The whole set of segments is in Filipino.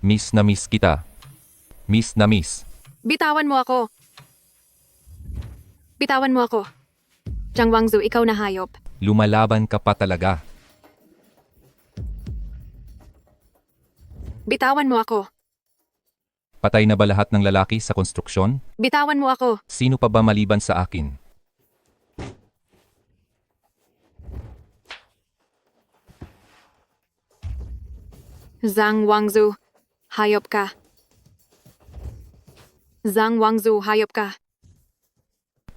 Miss na miss kita. Miss na miss. Bitawan mo ako. Bitawan mo ako. Jiang Wangzu, ikaw na hayop. Lumalaban ka pa talaga. Bitawan mo ako. Patay na ba lahat ng lalaki sa konstruksyon? Bitawan mo ako. Sino pa ba maliban sa akin? Zhang Wangzu, hayop ka. Zhang Wangzu, hayop ka.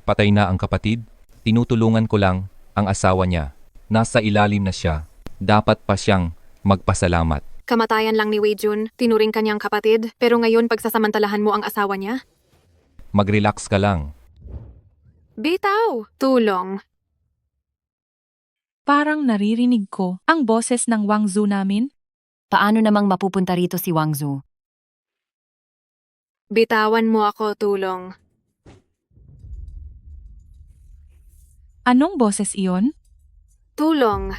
Patay na ang kapatid? Tinutulungan ko lang ang asawa niya. Nasa ilalim na siya. Dapat pa siyang magpasalamat. Kamatayan lang ni Wei Jun, tinuring kanyang kapatid, pero ngayon pagsasamantalahan mo ang asawa niya? Mag-relax ka lang. Bitaw! Tulong. Parang naririnig ko ang boses ng Wangzu namin. Paano namang mapupunta rito si Wangzu? Bitawan mo ako, tulong. Anong boses iyon? Tulong.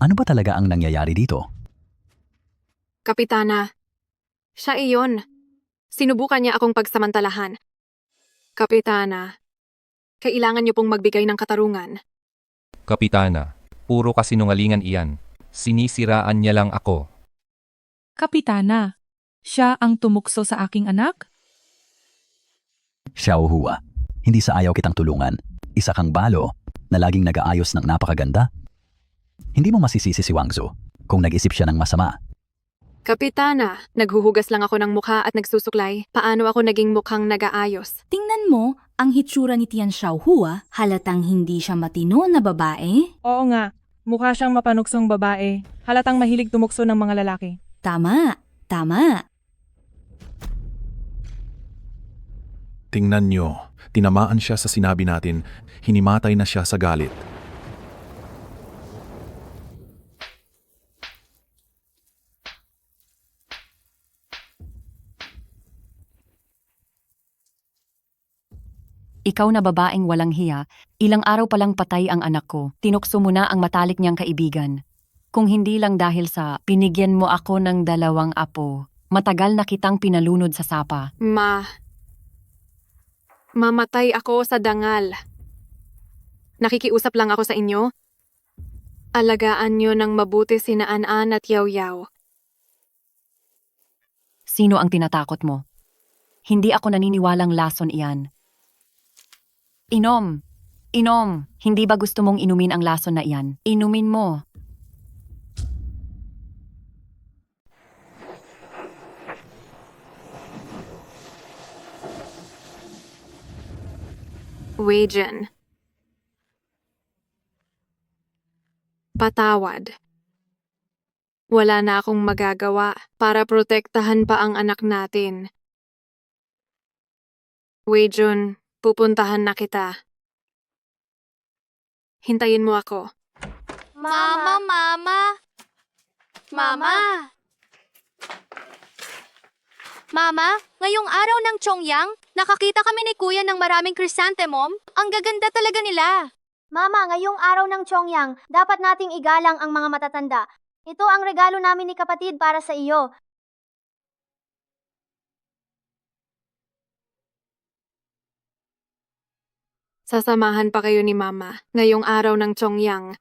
Ano ba talaga ang nangyayari dito? Kapitana. Siya iyon. Sinubukan niya akong pagsamantalahan. Kapitana. Kailangan niyo pong magbigay ng katarungan. Kapitana, puro kasinungalingan iyan. Sinisiraan niya lang ako. Kapitana, siya ang tumukso sa aking anak? Xiao Hua, hindi sa ayaw kitang tulungan. Isa kang balo na laging nag-aayos ng napakaganda. Hindi mo masisisi si Wangzu kung nag-isip siya ng masama. Kapitana, naghuhugas lang ako ng mukha at nagsusuklay. Paano ako naging mukhang nag-aayos? Tingnan mo, ang hitsura ni Tian Xiaohua, halatang hindi siya matino na babae. Oo nga, mukha siyang mapanuksong babae. Halatang mahilig tumukso ng mga lalaki. Tama, tama. Tingnan nyo, tinamaan siya sa sinabi natin, hinimatay na siya sa galit. Ikaw na babaeng walang hiya, ilang araw palang patay ang anak ko. Tinukso mo na ang matalik niyang kaibigan. Kung hindi lang dahil sa binigyan mo ako ng 2 apo, matagal na kitang pinalunod sa sapa. Mamatay ako sa dangal. Nakikiusap lang ako sa inyo. Alagaan niyo ng mabuti sina An-an at Yaw-Yaw. Sino ang tinatakot mo? Hindi ako naniniwalang lason iyan. Inom! Inom! Hindi ba gusto mong inumin ang lason na iyan? Inumin mo! Wei Jun. Patawad. Wala na akong magagawa para protektahan pa ang anak natin. Wei Jun, pupuntahan na kita. Hintayin mo ako. Mama, mama. Mama. Mama, ngayong araw ng Chongyang, nakakita kami ni Kuya ng maraming chrysanthemum. Ang gaganda talaga nila. Mama, ngayong araw ng Chongyang, dapat nating igalang ang mga matatanda. Ito ang regalo namin ni kapatid para sa iyo. Sasamahan pa kayo ni Mama ngayong araw ng Chongyang.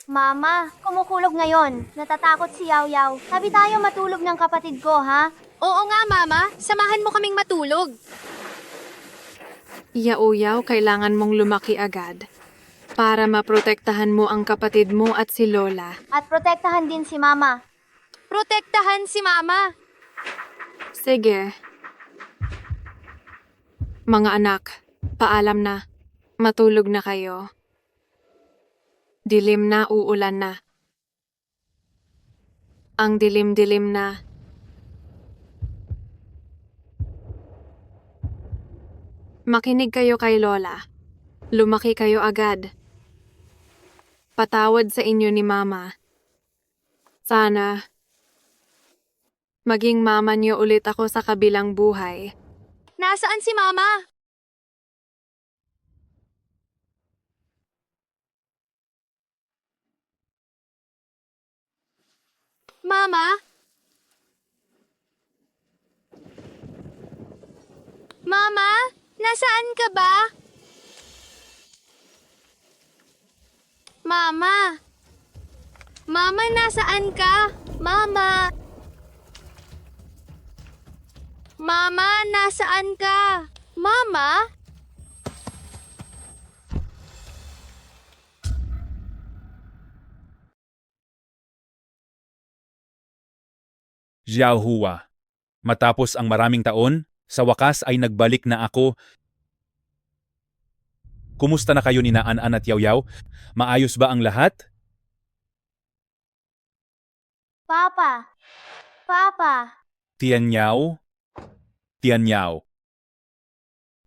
Mama, kumukulog ngayon. Natatakot si Yaw Yaw. Sabi tayo matulog ng kapatid ko, ha? Oo nga, Mama. Samahan mo kaming matulog. Yaw-Yaw, kailangan mong lumaki agad para maprotektahan mo ang kapatid mo at si Lola. At protektahan din si Mama. Protektahan si Mama. Sige. Mga anak, paalam na. Matulog na kayo. Dilim na, uulan na. Ang dilim-dilim na. Makinig kayo kay Lola. Lumaki kayo agad. Patawad sa inyo ni Mama. Sana maging mama niyo ulit ako sa kabilang buhay. Nasaan si Mama? Mama? Mama? Nasaan ka ba? Mama? Mama, nasaan ka? Mama? Mama, nasaan ka? Mama? Xiaohua. Matapos ang maraming taon, sa wakas ay nagbalik na ako. Kumusta na kayo ni An-an at Yaw-Yaw? Maayos ba ang lahat? Papa! Papa! Tianyaw? Tianyaw.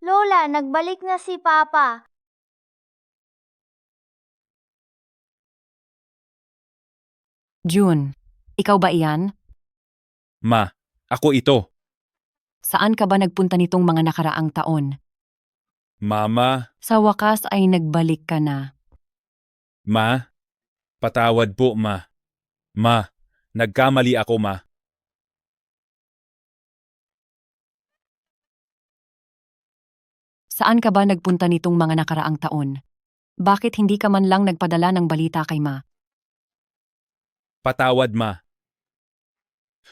Lola, nagbalik na si Papa. June, ikaw ba iyan? Ma, ako ito. Saan ka ba nagpunta nitong mga nakaraang taon? Mama, Sa wakas ay nagbalik ka na. ma, patawad po ma. Ma, nagkamali ako ma. Saan ka ba nagpunta nitong mga nakaraang taon? Bakit hindi ka man lang nagpadala ng balita kay Ma? Patawad ma.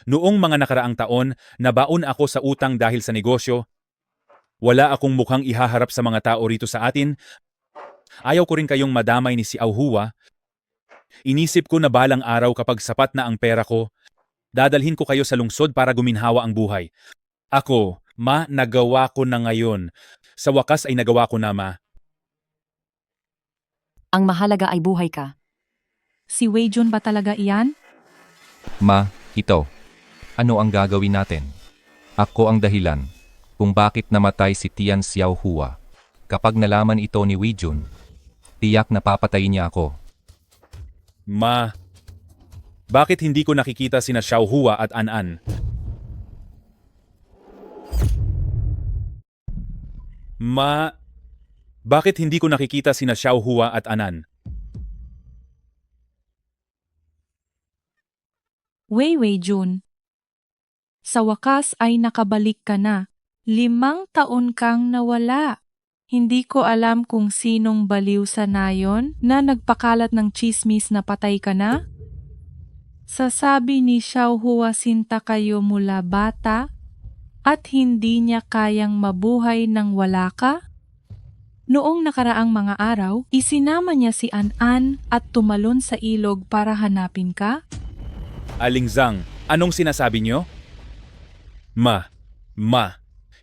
Noong mga nakaraang taon, nabaon ako sa utang dahil sa negosyo. Wala akong mukhang ihaharap sa mga tao rito sa atin. Ayaw ko rin kayong madamay ni si Auhua. Inisip ko na balang araw kapag sapat na ang pera ko, dadalhin ko kayo sa lungsod para guminhawa ang buhay. Ako, ma, nagawa ko na ngayon. Sa wakas ay nagawa ko na, ma. Ang mahalaga ay buhay ka. Si Wei Jun ba talaga iyan? Ma, ito. Ano ang gagawin natin? Ako ang dahilan kung bakit namatay si Tian Xiaohua. Kapag nalaman ito ni Wei Jun, tiyak na papatayin niya ako. Ma, bakit hindi ko nakikita sina Xiaohua at An-an? Ma, bakit hindi ko nakikita sina Xiaohua at An-an? Wei Jun. Sa wakas ay nakabalik ka na. 5 taon kang nawala. Hindi ko alam kung sinong baliw sa nayon na nagpakalat ng chismis na patay ka na. Sasabi ni Xiaohua sinta kayo mula bata at hindi niya kayang mabuhay nang wala ka? Noong nakaraang mga araw, isinama niya si An-an at tumalon sa ilog para hanapin ka? Aling Zhang, anong sinasabi niyo? Ma,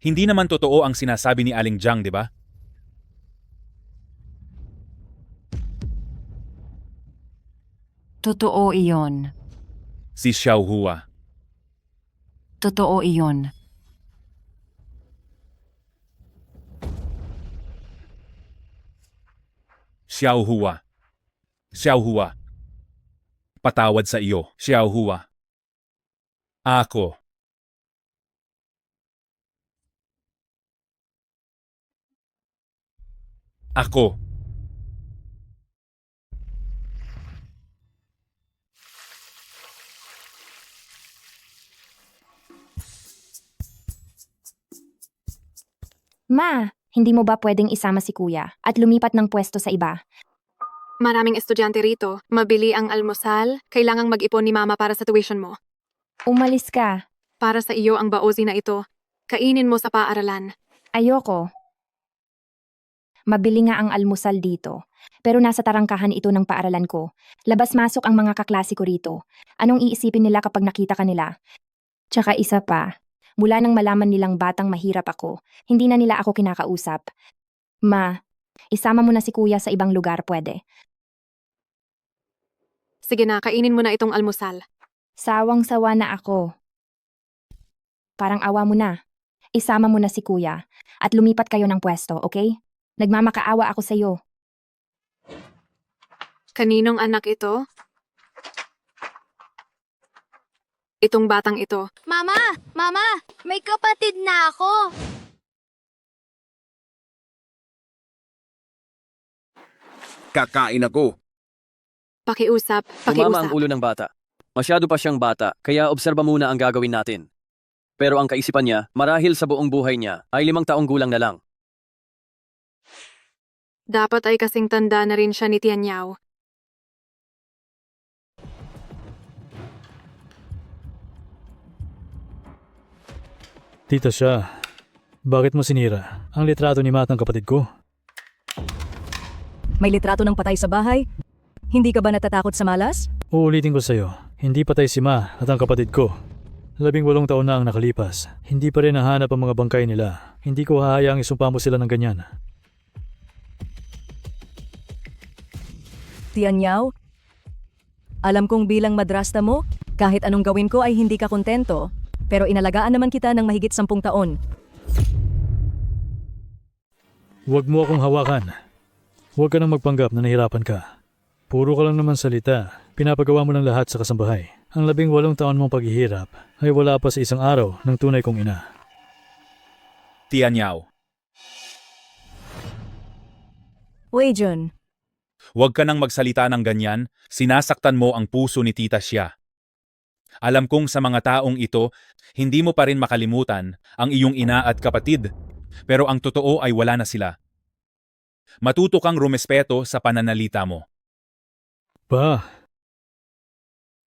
hindi naman totoo ang sinasabi ni Aling Zhang, di ba? Totoo iyon. Si Xiaohua. Totoo iyon. Xiaohua. Xiaohua. Patawad sa iyo, Xiaohua. Ako. Ako. Ma, hindi mo ba pwedeng isama si kuya at lumipat ng pwesto sa iba? Maraming estudyante rito. Mabili ang almusal. Kailangang mag-ipon ni Mama para sa tuition mo. Umalis ka. Para sa iyo ang baozi na ito. Kainin mo sa paaralan. Ayoko. Mabili nga ang almusal dito. Pero nasa tarangkahan ito ng paaralan ko. Labas-masok ang mga kaklase ko rito. Anong iisipin nila kapag nakita ka nila? Tsaka isa pa, mula nang malaman nilang batang mahirap ako, hindi na nila ako kinakausap. Ma, isama mo na si kuya sa ibang lugar pwede. Sige na, kainin mo na itong almusal. Sawang-sawa na ako. Parang awa mo na. Isama mo na si kuya at lumipat kayo ng pwesto, okay? Nagmamakaawa ako sa'yo. Kaninong anak ito? itong batang ito. Mama! Mama! May kapatid na ako! Kakain ako. Pakiusap, Tumama ang pakiusap. ulo ng bata. Masyado pa siyang bata, kaya obserba muna ang gagawin natin. Pero ang kaisipan niya, marahil sa buong buhay niya, ay 5 taong gulang na lang. Dapat ay kasing tanda na rin siya ni Tian Yao. Tita siya, bakit mo sinira ang litrato ni Matt ng kapatid ko? May litrato ng patay sa bahay? Hindi ka ba natatakot sa malas? Uulitin ko sa'yo, hindi patay si Ma at ang kapatid ko. 18 taon na ang nakalipas, hindi pa rin nahanap ang mga bangkay nila. Hindi ko hahayaang isumpa mo sila ng ganyan. Tian Yao? Alam kong bilang madrasta mo, kahit anong gawin ko ay hindi ka kontento, pero inalagaan naman kita ng mahigit 10 taon. Huwag mo akong hawakan. Huwag ka nang magpanggap na nahirapan ka. Puro ka lang naman salita, pinapagawa mo ng lahat sa kasambahay. Ang 18 taon mong paghihirap ay wala pa sa isang araw ng tunay kong ina. Tian Yao, Wei Jun, huwag ka nang magsalita ng ganyan, sinasaktan mo ang puso ni Tita Xia. Alam kong sa mga taong ito, hindi mo pa rin makalimutan ang iyong ina at kapatid, pero ang totoo ay wala na sila. Matuto kang rumespeto sa pananalita mo. Pa,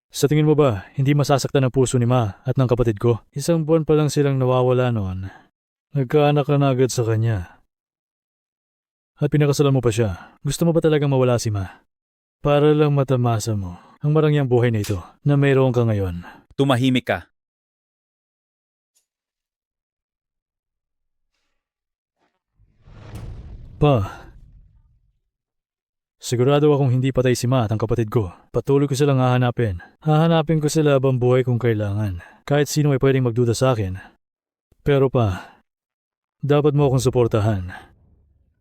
sa tingin mo ba, hindi masasaktan ang puso ni Ma at ng kapatid ko? 1 buwan pa lang silang nawawala noon. Nagkaanak ka na agad sa kanya. At pinakasalan mo pa siya. Gusto mo ba talagang mawala si Ma? Para lang matamasa mo ang marangyang buhay na ito na mayroon ka ngayon. Tumahimik ka. Pa, sigurado akong hindi patay si Ma at ang kapatid ko. Patuloy ko silang hahanapin. Hahanapin ko sila habang buhay kung kailangan. Kahit sino ay pwedeng magduda sa akin. Pero pa, dapat mo akong suportahan.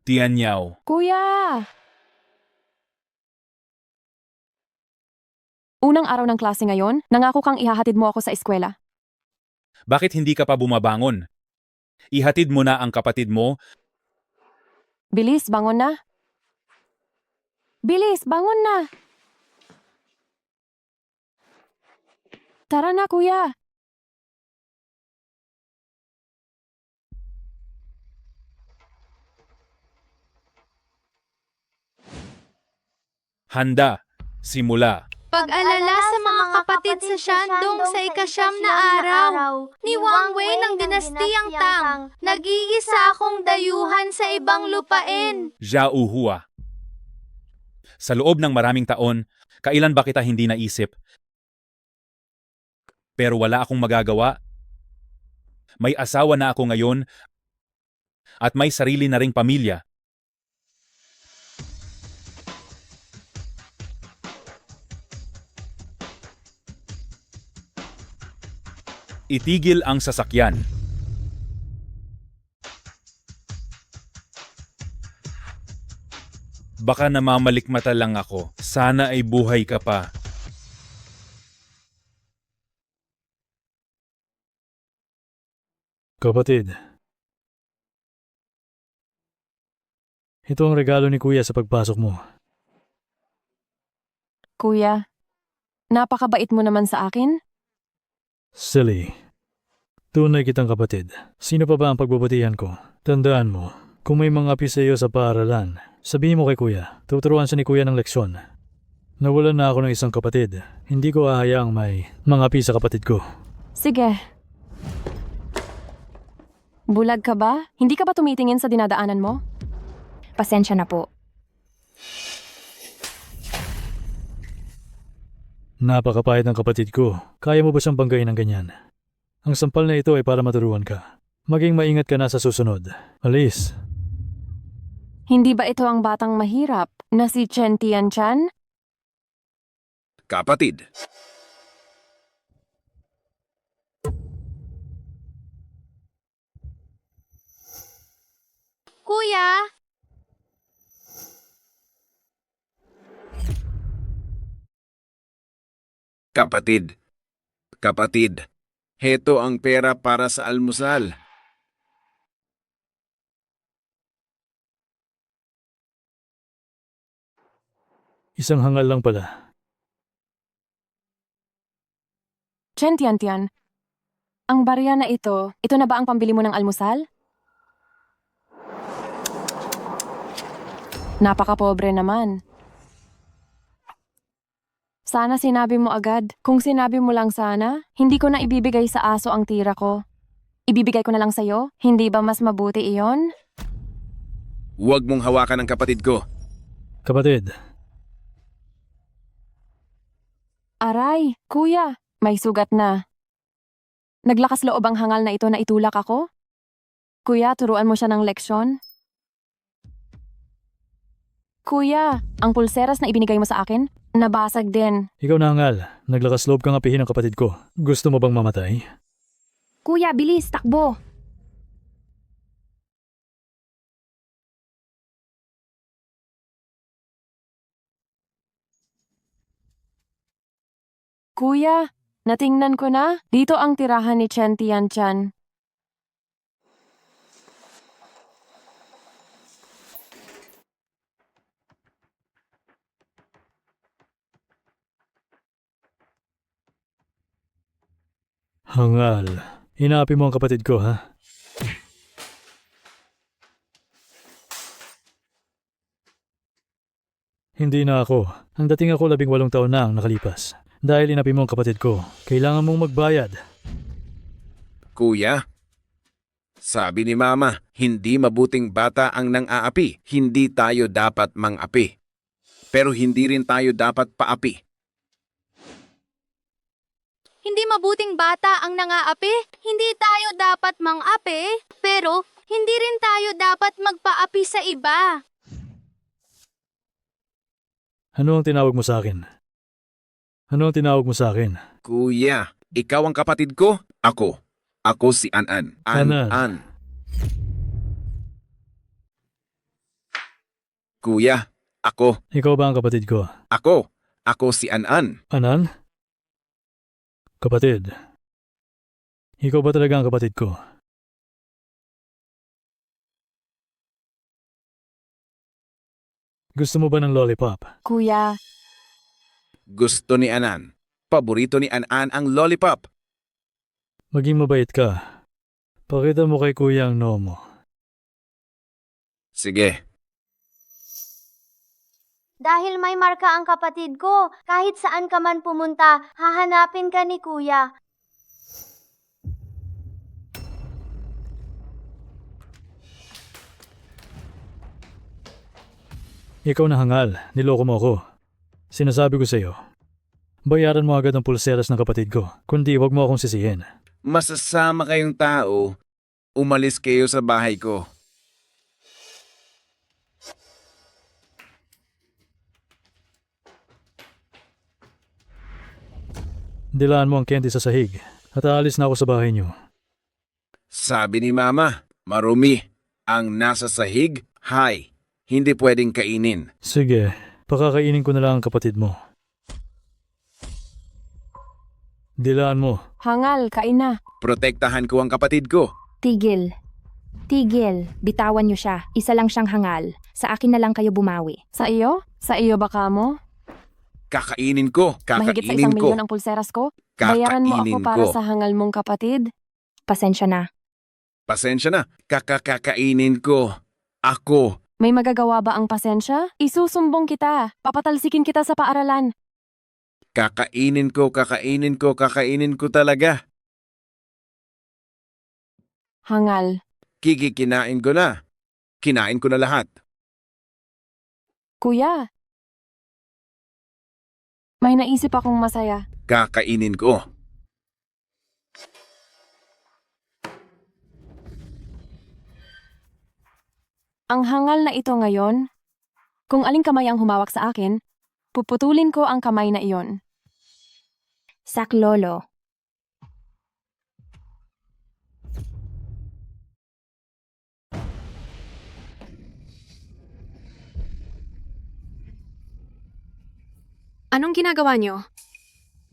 Tian Yao, Kuya! Unang araw ng klase ngayon, nangako kang ihahatid mo ako sa eskwela. bakit hindi ka pa bumabangon? Ihatid mo na ang kapatid mo. Bilis, bangon na. Bilis, bangon na. Tara na, kuya. Handa, simula. Pag-alala sa mga kapatid sa Shandong sa ikasyam na araw, ni Wang Wei ng dinastiyang Tang, nag-iisa akong dayuhan sa ibang lupain. Zhao Hua. Sa loob ng maraming taon, kailan ba kita hindi naisip? Pero wala akong magagawa. May asawa na ako ngayon at may sarili na ring pamilya. Itigil ang sasakyan. Baka namamalikmata lang ako. Sana ay buhay ka pa. Kapatid, ito ang regalo ni Kuya sa pagpasok mo. Kuya, napakabait mo naman sa akin. Silly. Tunay kitang kapatid. Sino pa ba ang pagbubutihan ko? Tandaan mo, kung may mga api sa iyo sa paaralan, sabihin mo kay Kuya, tuturuan siya ni Kuya ng leksyon. Nawalan na ako ng isang kapatid. Hindi ko hahayaang may mga api sa kapatid ko. Sige. Bulag ka ba? Hindi ka ba tumitingin sa dinadaanan mo? Pasensya na po. Napakapayat ng kapatid ko. Kaya mo ba siyang banggain ng ganyan? Ang sampal na ito ay para maturuan ka. Maging maingat ka na sa susunod. Alis. Hindi ba ito ang batang mahirap na si Chen Tianchan? Kapatid. Kuya! Kapatid. Kapatid, heto ang pera para sa almusal. Isang hangal lang pala. Tiyan. Ang barya na ito na ba ang pambili mo ng almusal? Napaka-pobre naman. Sana sinabi mo agad. Kung sinabi mo lang sana, hindi ko na ibibigay sa aso ang tira ko. Ibibigay ko na lang sa'yo? Hindi ba mas mabuti iyon? Huwag mong hawakan ang kapatid ko. Kapatid, Aray, kuya, may sugat na. Naglakas loob ang hangal na ito na itulak ako? Kuya, turuan mo siya ng leksyon? Kuya, ang pulseras na ibinigay mo sa akin, nabasag din. ikaw na hangal. Naglakas loob kang apihin ang kapatid ko. Gusto mo bang mamatay? Kuya, bilis, takbo! Kuya, natingnan ko na. Dito ang tirahan ni Chen Tianchan. Hangal. Inaapi mo ang kapatid ko, ha? Hindi na ako. Ang dating ako 18 taon na ang nakalipas. Dahil inapi mo ang kapatid ko, kailangan mong magbayad. Kuya, sabi ni Mama, hindi mabuting bata ang nang-aapi. Hindi tayo dapat mang-api. Pero hindi rin tayo dapat paapi. Hindi mabuting bata ang nangaapi. Hindi tayo dapat mang-api. Pero hindi rin tayo dapat magpaapi sa iba. Ano ang tinawag mo sa akin? Ano ang tinawag mo sa akin? Kuya, ikaw ang kapatid ko? Ako. Ako si An-an. An-an. An-an. Kuya, ako. Ikaw ba ang kapatid ko? Ako. Ako si An-an. Anan? Kapatid. Ikaw ba talaga ang kapatid ko? Gusto mo ba ng lollipop? Kuya, Gusto ni An-an. Paborito ni An-an ang lollipop. Maging mabait ka. Pakita mo kay kuya ang noo mo. Sige. Dahil may marka ang kapatid ko, kahit saan ka man pumunta, hahanapin ka ni Kuya. Ikaw na hangal. Niloko mo ako. Sinasabi ko sa iyo. Bayaran mo agad ang pulseras ng kapatid ko. Kundi wag mo akong sisihin. Masasama kayong tao. Umalis kayo sa bahay ko. Dilaan mo ang candy sa sahig at aalis na ako sa bahay niyo. Sabi ni Mama, marumi. Ang nasa sahig, hay. Hindi pwedeng kainin. Sige, pakakainin ko na lang ang kapatid mo. Dilaan mo. hangal, kain na. Protektahan ko ang kapatid ko. Tigil. Tigil. Bitawan niyo siya. Isa lang siyang hangal. Sa akin na lang kayo bumawi. Sa iyo? Sa iyo ba kamo? Kakainin ko. Mahigit sa Kakainin 1 ko. milyon ang pulseras ko? Bayaran mo ako Kakainin para ko. sa hangal mong kapatid? Pasensya na. Pasensya na. Kakainin ko. Ako. May magagawa ba ang pasensya? Isusumbong kita. Papatalsikin kita sa paaralan. Kakainin ko. Kakainin ko. Kakainin ko talaga. Hangal. Kikikinain ko na. Kinain ko na lahat. Kuya. May naisip akong masaya. Kakainin ko. Ang hangal na ito ngayon, kung aling kamay ang humawak sa akin, puputulin ko ang kamay na iyon. Saklolo. Anong ginagawa niyo?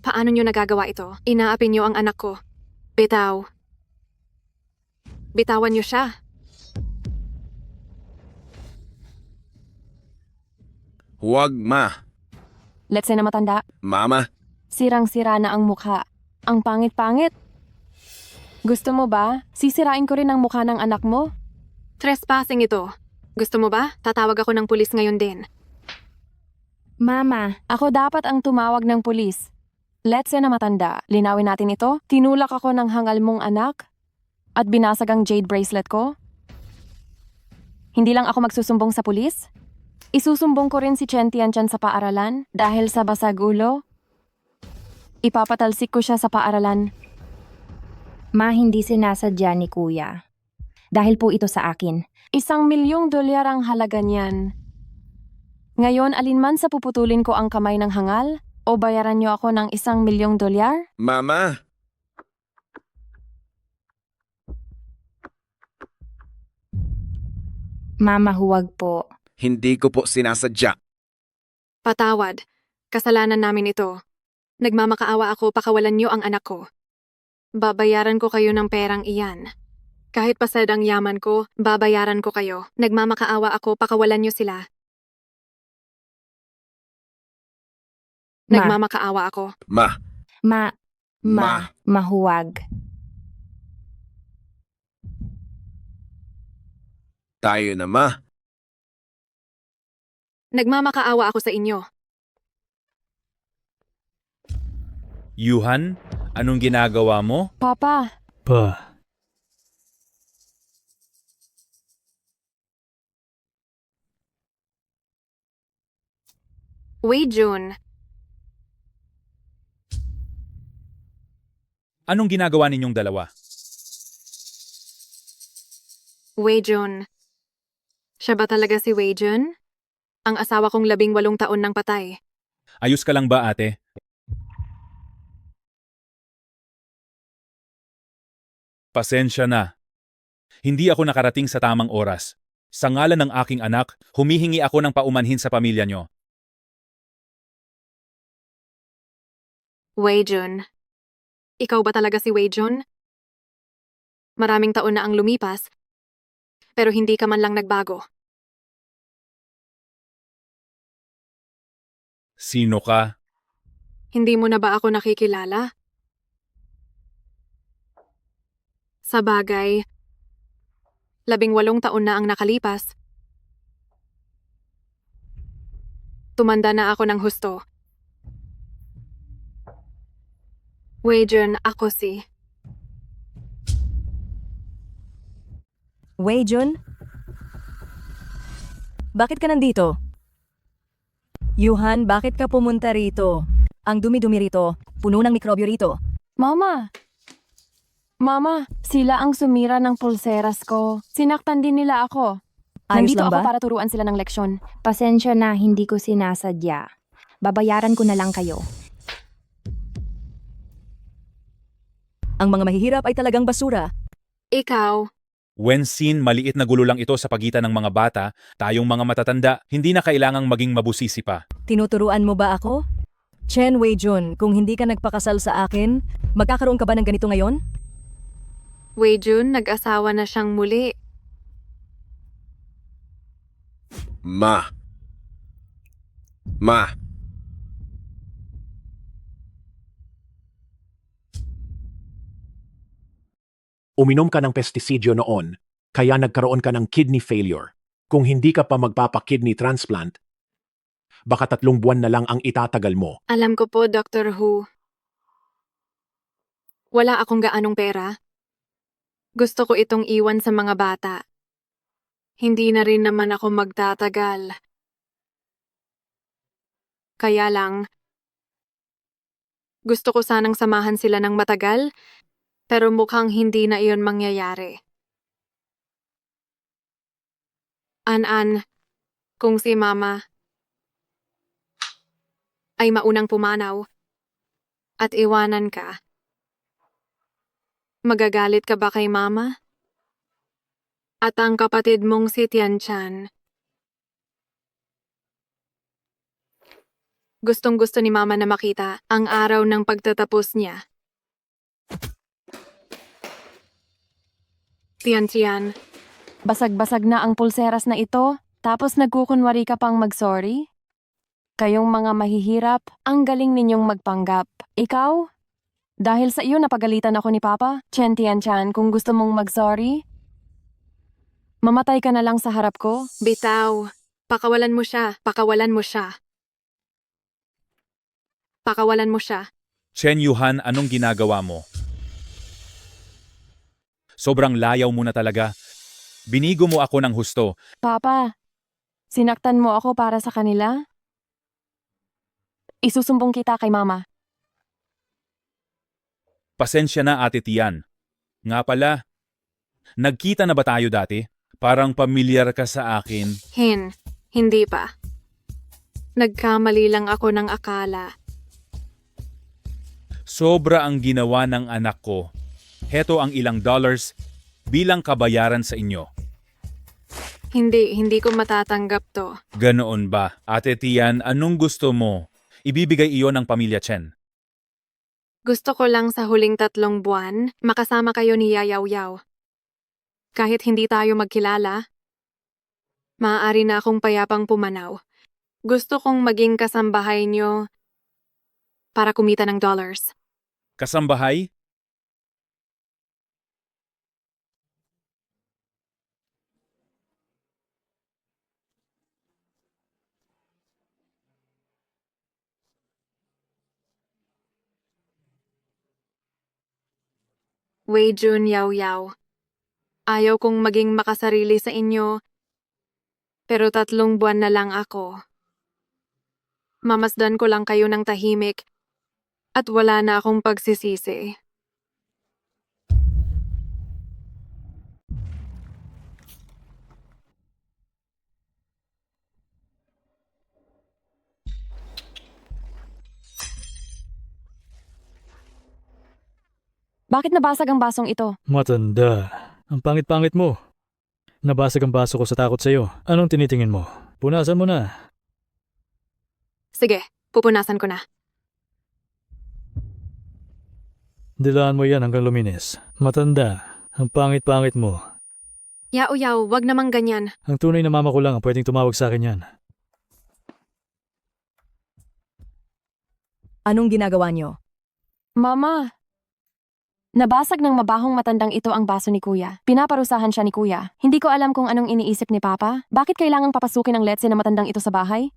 Paano niyo nagagawa ito? Inaapi niyo ang anak ko. Bitaw. Bitawan niyo siya. Huwag, Ma. Let's say na matanda. Mama, Sirang-sira na ang mukha. Ang pangit-pangit. Gusto mo ba? Sisirain ko rin ang mukha ng anak mo. Trespassing ito. Gusto mo ba? Tatawag ako ng pulis ngayon din. Mama, Ako dapat ang tumawag ng pulis. Let's say na matanda. Linawin natin ito. Tinulak ako ng hangal mong anak at binasag ang jade bracelet ko. Hindi lang ako magsusumbong sa pulis. Isusumbong ko rin si Chen Tianchan sa paaralan dahil sa basag ulo. Ipapatalsik ko siya sa paaralan. ma hindi sinasadya ni kuya. Dahil po ito sa akin. $1,000,000 ang halaga niyan. Ngayon, alinman sa puputulin ko ang kamay ng hangal o bayaran niyo ako ng $1,000,000? Mama. Mama, huwag po. Hindi ko po sinasadya. Patawad. Kasalanan namin ito. Nagmamakaawa ako, pakawalan niyo ang anak ko. Babayaran ko kayo ng perang iyan. Kahit pasad ang yaman ko, babayaran ko kayo. Nagmamakaawa ako, pakawalan niyo sila. Ma. Nagmamakaawa ako. Ma. Mahuwag. Tayo na, Ma. Nagmamakaawa ako sa inyo. Yuhan, anong ginagawa mo? Papa, Pa, Wei Jun. Anong ginagawa ninyong dalawa? Wei Jun. Siya ba talaga si Wei Jun? Ang asawa kong 18 taon nang patay. Ayos ka lang ba, ate? Pasensya na. Hindi ako nakarating sa tamang oras. Sa ngalan ng aking anak, humihingi ako ng paumanhin sa pamilya nyo. Wei Jun. Ikaw ba talaga si Wei Jun? Maraming taon na ang lumipas, pero hindi ka man lang nagbago. Sino ka? Hindi mo na ba ako nakikilala? Sa bagay, 18 taon na ang nakalipas. Tumanda na ako ng husto. Wei Jun, ako si... Wei Jun? Bakit ka nandito? Yuhan, bakit ka pumunta rito? Ang dumi-dumi rito, puno ng mikrobyo rito. Mama! Mama, sila ang sumira ng pulseras ko. Sinaktan din nila ako. Ayos Nandito lang ako ba? para turuan sila ng leksyon. Pasensya na, hindi ko sinasadya. Babayaran ko na lang kayo. Ang mga mahihirap ay talagang basura. Ikaw, Wensin, maliit na gulo lang ito sa pagitan ng mga bata, tayong mga matatanda, hindi na kailangang maging mabusisi pa. Tinuturuan mo ba ako? Chen Wei Jun, kung hindi ka nagpakasal sa akin, magkakaroon ka ba ng ganito ngayon? Wei Jun, nag-asawa na siyang muli. Ma. Uminom ka ng pestisidyo noon, kaya nagkaroon ka ng kidney failure. Kung hindi ka pa magpapa-kidney transplant, baka 3 buwan na lang ang itatagal mo. Alam ko po, Dr. Who. Wala akong gaanong pera. Gusto ko itong iwan sa mga bata. Hindi na rin naman ako magtatagal. Kaya lang, gusto ko sanang samahan sila ng matagal, pero mukhang hindi na iyon mangyayari. An-an, kung si Mama ay maunang pumanaw at iwanan ka, magagalit ka ba kay Mama? At ang kapatid mong si Tianchan, Gustong-gusto ni Mama na makita ang araw ng pagtatapos niya. Tiyan. Basag-basag na ang pulseras na ito, tapos nagkukunwari ka pang mag-sorry? Kayong mga mahihirap, ang galing ninyong magpanggap. Ikaw? Dahil sa iyo napagalitan ako ni Papa? Tiyan, kung gusto mong mag-sorry, mamatay ka na lang sa harap ko? Bitaw, pakawalan mo siya. Chen Yuhan, anong ginagawa mo? Sobrang layaw mo na talaga. Binigo mo ako ng husto. Papa, sinaktan mo ako para sa kanila? Isusumbong kita kay Mama. Pasensya na, Ate Tian. Nga pala, nagkita na ba tayo dati? Parang pamilyar ka sa akin. Hindi pa. Nagkamali lang ako ng akala. Sobra ang ginawa ng anak ko. Heto ang ilang dollars bilang kabayaran sa inyo. Hindi ko matatanggap to. Ganoon ba? Ate Tian, anong gusto mo? Ibibigay iyon ng pamilya Chen. Gusto ko lang sa huling 3 buwan, makasama kayo ni Yayaw. Kahit hindi tayo magkilala, maaari na akong payapang pumanaw. Gusto kong maging kasambahay nyo para kumita ng dollars. Kasambahay? Wei Jun Yaw. Ayaw kong maging makasarili sa inyo, pero 3 buwan na lang ako. Mamasdan ko lang kayo ng tahimik at wala na akong pagsisisi. Bakit nabasag ang basong ito? Matanda. Ang pangit-pangit mo. Nabasag ang baso ko sa takot sa'yo. Anong tinitingin mo? Punasan mo na. Sige, pupunasan ko na. Dilaan mo yan hanggang luminis. Matanda. Ang pangit-pangit mo. Yaw, wag namang ganyan. Ang tunay na mama ko lang ang pwedeng tumawag sa akin yan. Anong ginagawa niyo? Mama! Nabasag ng mabahong matandang ito ang baso ni Kuya. Pinaparusahan siya ni Kuya. Hindi ko alam kung anong iniisip ni Papa. Bakit kailangang papasukin ang letse na matandang ito sa bahay?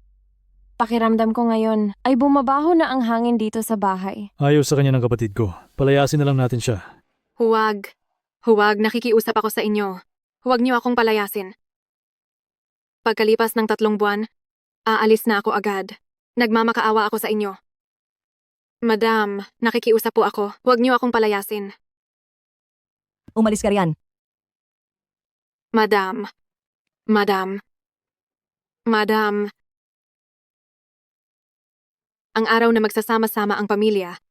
Pakiramdam ko ngayon ay bumabaho na ang hangin dito sa bahay. Ayaw sa kanya ng kapatid ko. Palayasin na lang natin siya. Huwag, nakikiusap ako sa inyo. Huwag niyo akong palayasin. Pagkalipas ng 3 buwan, aalis na ako agad. Nagmamakaawa ako sa inyo. Madam, nakikiusap po ako. Huwag niyo akong palayasin. Umalis ka riyan. Madam. Ang araw na magsasama-sama ang pamilya.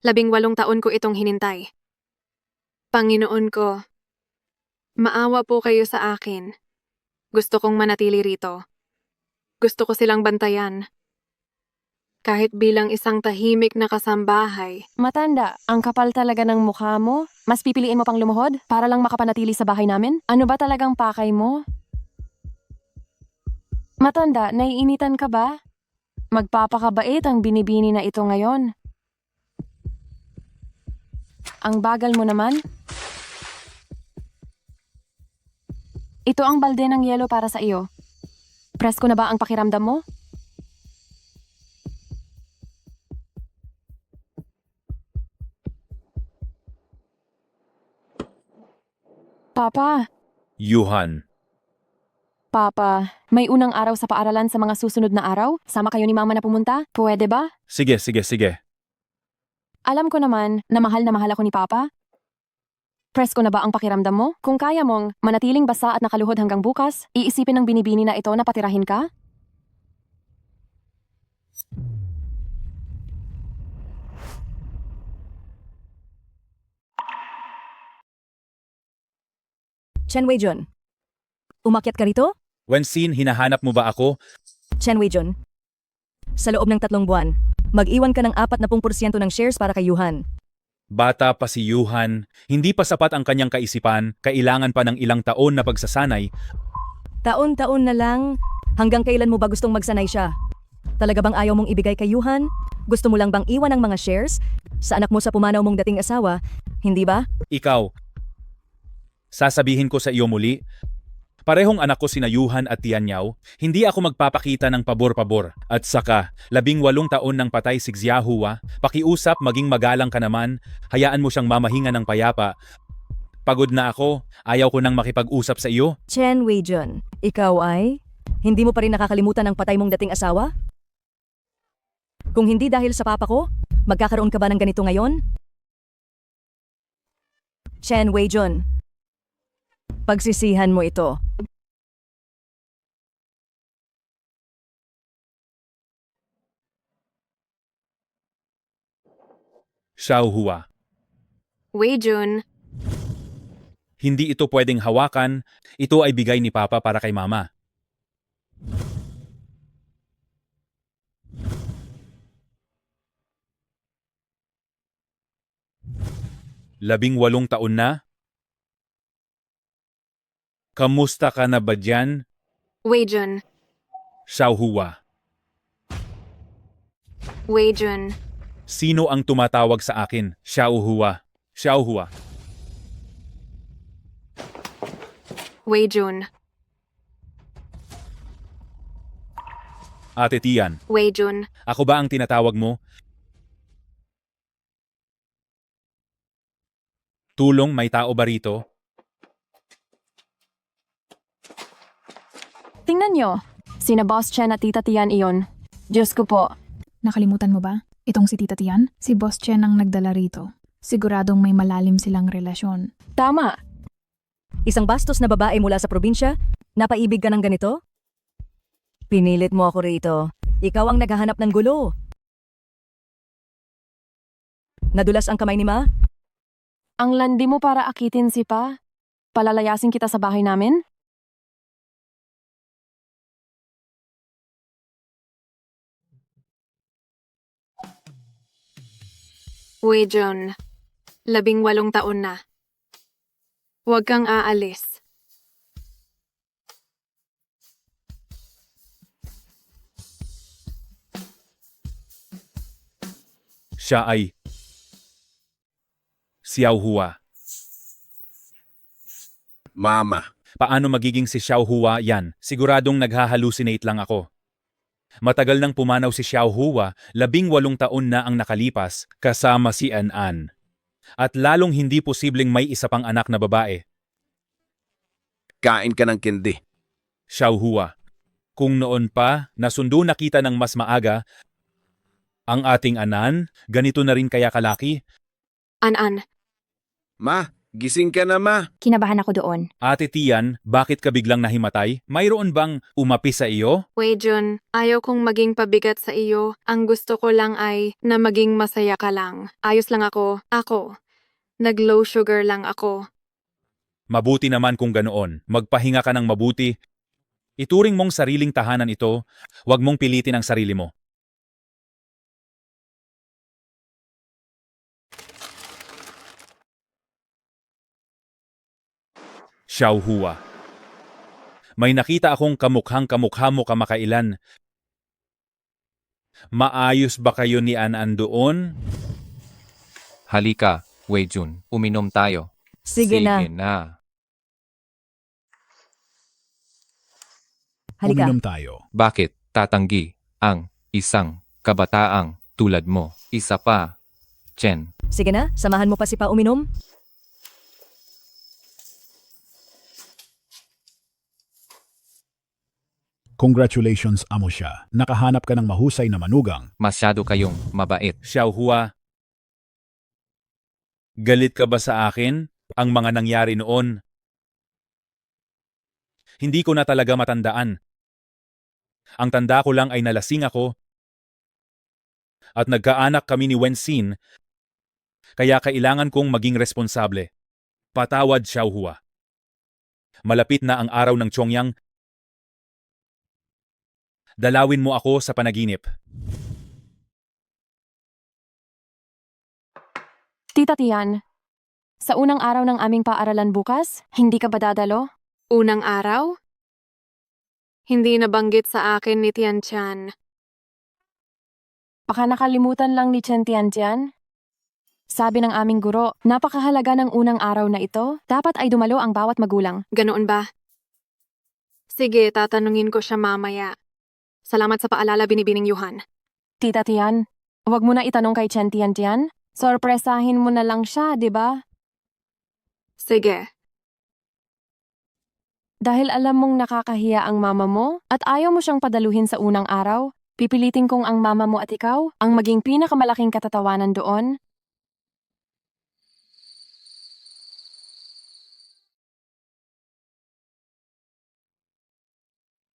18 taon ko itong hinintay. Panginoon ko, maawa po kayo sa akin. Gusto kong manatili rito. Gusto ko silang bantayan. Kahit bilang isang tahimik na kasambahay. Matanda, ang kapal talaga ng mukha mo. Mas pipiliin mo pang lumuhod para lang makapanatili sa bahay namin? Ano ba talagang pakay mo? Matanda, naiinitan ka ba? Magpapakabait ang binibini na ito ngayon. Ang bagal mo naman. Ito ang balde ng yelo para sa iyo. Presko na ba ang pakiramdam mo? Papa. Yuhan. Papa, may unang araw sa paaralan sa mga susunod na araw? Sama kayo ni Mama na pumunta? Pwede ba? Sige. Alam ko naman na mahal ako ni Papa. Presko na ba ang pakiramdam mo? Kung kaya mong manatiling basa at nakaluhod hanggang bukas, iisipin ng binibini na ito na patirahin ka? Chen Weijun. Umakyat ka rito? Wensin, hinahanap mo ba ako? Chen Weijun. Sa loob ng 3 buwan, mag-iwan ka ng 40% ng shares para kay Yuhan. Bata pa si Yuhan, hindi pa sapat ang kanyang kaisipan, kailangan pa ng ilang taon na pagsasanay. Taon-taon na lang, hanggang kailan mo ba gustong magsanay siya? Talaga bang ayaw mong ibigay kay Yuhan? Gusto mo lang bang iwan ang mga shares sa anak mo sa pumanaw mong dating asawa? Hindi ba? Ikaw, sasabihin ko sa iyo muli, parehong anak ko sina Yuhan at Tianyaw, hindi ako magpapakita ng pabor-pabor. At saka, 18 taon ng patay si Xiahua, pakiusap maging magalang ka naman, hayaan mo siyang mamahinga ng payapa. Pagod na ako, ayaw ko nang makipag-usap sa iyo. Chen Weijun, ikaw ay? Hindi mo pa rin nakakalimutan ang patay mong dating asawa? Kung hindi dahil sa papa ko, magkakaroon ka ba ng ganito ngayon? Chen Weijun, pagsisihan mo ito. Xiahua, Weijun, hindi ito pwedeng hawakan, ito ay bigay ni Papa para kay Mama. Labing-walong taon na? Kamusta ka na ba dyan, Weijun, Xiahua? Weijun, Sino ang tumatawag sa akin, Xiahua? Xiahua, Weijun, Ate Tian, Weijun, ako ba ang tinatawag mo? Tulong, may tao ba rito? Tingnan nyo, sina Boss Chen at Tita Tian iyon. Diyos ko po. Nakalimutan mo ba? Itong si Tita Tian, si Boss Chen ang nagdala rito. Siguradong may malalim silang relasyon. Tama. Isang bastos na babae mula sa probinsya, napaibig ka ng ganito? Pinilit mo ako rito. Ikaw ang naghahanap ng gulo. Nadulas ang kamay ni Ma? Ang landi mo para akitin si Pa? Palalayasin kita sa bahay namin? Weijun, 18 taon na. Huwag kang aalis. Siya ay Xiahua. Mama, Paano magiging si Xiahua yan? Siguradong naghahalucinate lang ako. Matagal nang pumanaw si Xiahua, 18 taon na ang nakalipas, kasama si An. At lalong hindi posibleng may isa pang anak na babae. kain ka ng kindi. Xiahua, kung noon pa, nasundo na kita ng mas maaga, ang ating Anan, ganito na rin kaya kalaki? An. Ma, gising ka na, Ma. Kinabahan ako doon. Ate Tian, bakit ka biglang nahimatay? Mayroon bang umapi sa iyo? Weijun, ayaw kong maging pabigat sa iyo. Ang gusto ko lang ay na maging masaya ka lang. Ayos lang ako. Nag-low sugar lang ako. Mabuti naman kung ganoon. Magpahinga ka ng mabuti. Ituring mong sariling tahanan ito, huwag mong pilitin ang sarili mo. Xiahua, may nakita akong kamukhang-kamukha mo kamakailan. Maayos ba kayo ni An doon? Halika, Weijun, uminom tayo. Sige na. Halika. Uminom tayo. Bakit tatanggi ang isang kabataang tulad mo? Isa pa, Chen. Sige na, samahan mo pa si Pa uminom. Congratulations, amo siya. Nakahanap ka ng mahusay na manugang. Masyado kayong mabait. Xiahua, galit ka ba sa akin? Ang mga nangyari noon. Hindi ko na talaga matandaan. Ang tanda ko lang ay nalasing ako at nagkaanak kami ni Wenxin, kaya kailangan kong maging responsable. Patawad, Xiahua. Malapit na ang araw ng Chongyang. Dalawin mo ako sa panaginip. Tita Tian, sa unang araw ng aming paaralan bukas, hindi ka ba dadalo? Unang araw? Hindi nabanggit sa akin ni Tian Chan. Baka nakalimutan lang ni Chen Tian. Sabi ng aming guro, napakahalaga ng unang araw na ito. Dapat ay dumalo ang bawat magulang. Ganoon ba? Sige, tatanungin ko siya mamaya. Salamat sa paalala, Binibining Yuhan. Tita Tian, huwag mo na itanong kay Chen Tian. Sorpresahin mo na lang siya, di ba? Sige. Dahil alam mong nakakahiya ang mama mo at ayaw mo siyang padaluhin sa unang araw, pipilitin kong ang mama mo at ikaw ang maging pinakamalaking katatawanan doon.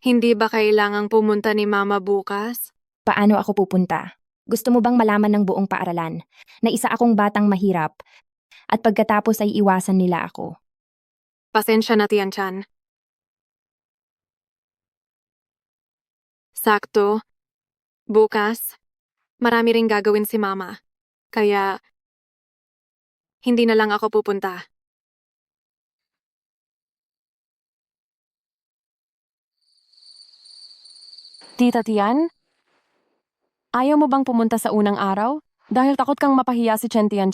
Hindi ba kailangang pumunta ni Mama bukas? Paano ako pupunta? Gusto mo bang malaman ng buong paaralan na isa akong batang mahirap at pagkatapos ay iwasan nila ako? Pasensya na, Tian Chan. Sakto. Bukas, marami ring gagawin si Mama. Kaya, hindi na lang ako pupunta. Tita Tian, ayaw mo bang pumunta sa unang araw? Dahil takot kang mapahiya si Chen Tian?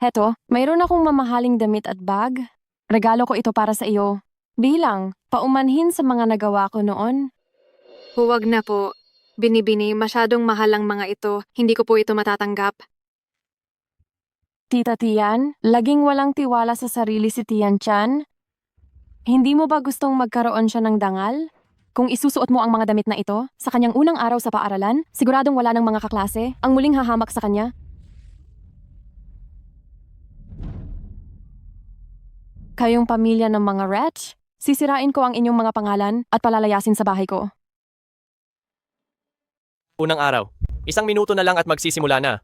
Heto, mayroon akong mamahaling damit at bag. Regalo ko ito para sa iyo. Bilang, paumanhin sa mga nagawa ko noon. Huwag na po. Binibini, masyadong mahal ang mga ito. Hindi ko po ito matatanggap. Tita Tian, laging walang tiwala sa sarili si Tian Chan. Hindi mo ba gustong magkaroon siya ng dangal? Kung isusuot mo ang mga damit na ito, sa kanyang unang araw sa paaralan, siguradong wala ng mga kaklase ang muling hahamak sa kanya. Kayong pamilya ng mga wretch, sisirain ko ang inyong mga pangalan at palalayasin sa bahay ko. Unang araw. 1 minuto na lang at magsisimula na.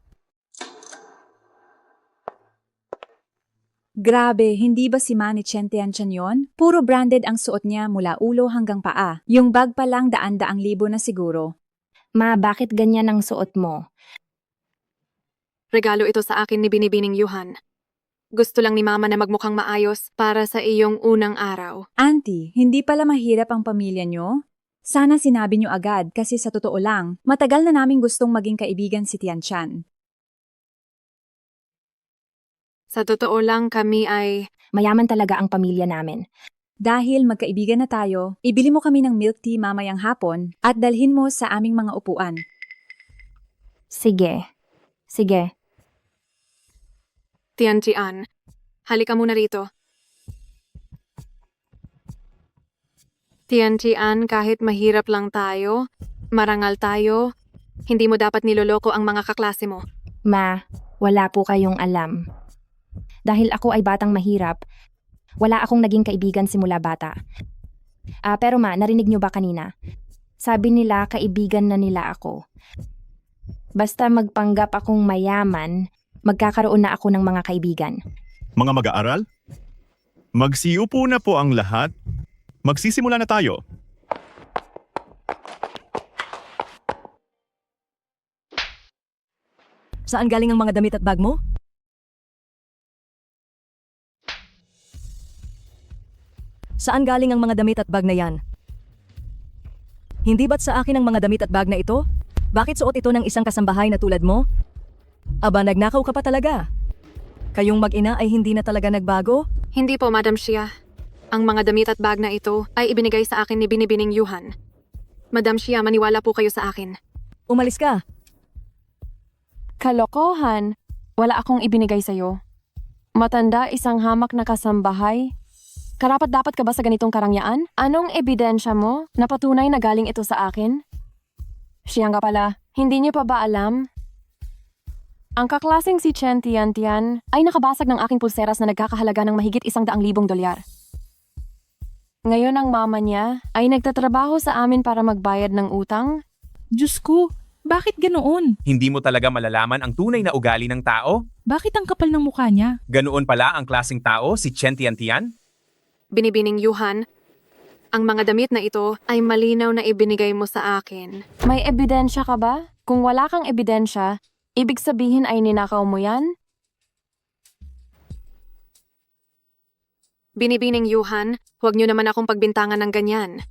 Grabe, hindi ba si Manny Chen Tian yon? Puro branded ang suot niya mula ulo hanggang paa. Yung bag pa lang daan-daang libo na siguro. Ma, bakit ganyan ang suot mo? Regalo ito sa akin ni Binibining Yuhan. Gusto lang ni Mama na magmukhang maayos para sa iyong unang araw. Auntie, hindi pala mahirap ang pamilya niyo? Sana sinabi niyo agad kasi sa totoo lang, matagal na naming gustong maging kaibigan si Tian Chan. Sa totoo lang kami ay... Mayaman talaga ang pamilya namin. Dahil magkaibigan na tayo, ibili mo kami ng milk tea mamayang hapon at dalhin mo sa aming mga upuan. Sige. Sige. Tian Tian, halika muna rito. Tian Tian, kahit mahirap lang tayo, marangal tayo, hindi mo dapat niloloko ang mga kaklase mo. Ma, wala po kayong alam. Dahil ako ay batang mahirap, wala akong naging kaibigan simula bata. Pero ma, narinig niyo ba kanina? Sabi nila kaibigan na nila ako. Basta magpanggap akong mayaman, magkakaroon na ako ng mga kaibigan. Mga mag-aaral? Magsiupo na po ang lahat. Magsisimula na tayo. Saan galing ang mga damit at bag mo? Saan galing ang mga damit at bag na yan? Hindi ba't sa akin ang mga damit at bag na ito? Bakit suot ito ng isang kasambahay na tulad mo? Aba, nagnakaw ka pa talaga. Kayong mag-ina ay hindi na talaga nagbago? Hindi po, Madam Xia. Ang mga damit at bag na ito ay ibinigay sa akin ni Binibining Yuhan. Madam Xia, maniwala po kayo sa akin. Umalis ka. Kalokohan. Wala akong ibinigay sa'yo. Matanda, isang hamak na kasambahay. Karapat-dapat ka ba sa ganitong karangyaan? Anong ebidensya mo na patunay na galing ito sa akin? Siya nga pala, hindi niyo pa ba alam? Ang kaklaseng si Chen Tian ay nakabasag ng aking pulseras na nagkakahalaga ng mahigit $100,000 dolyar. Ngayon ang mama niya ay nagtatrabaho sa amin para magbayad ng utang. Diyos ko, bakit ganoon? Hindi mo talaga malalaman ang tunay na ugali ng tao? Bakit ang kapal ng mukha niya? Ganoon pala ang klaseng tao si Chen Tian? Binibining Yuhan, ang mga damit na ito ay malinaw na ibinigay mo sa akin. May ebidensya ka ba? Kung wala kang ebidensya, ibig sabihin ay ninakaw mo yan? Binibining Yuhan, huwag niyo naman akong pagbintangan ng ganyan.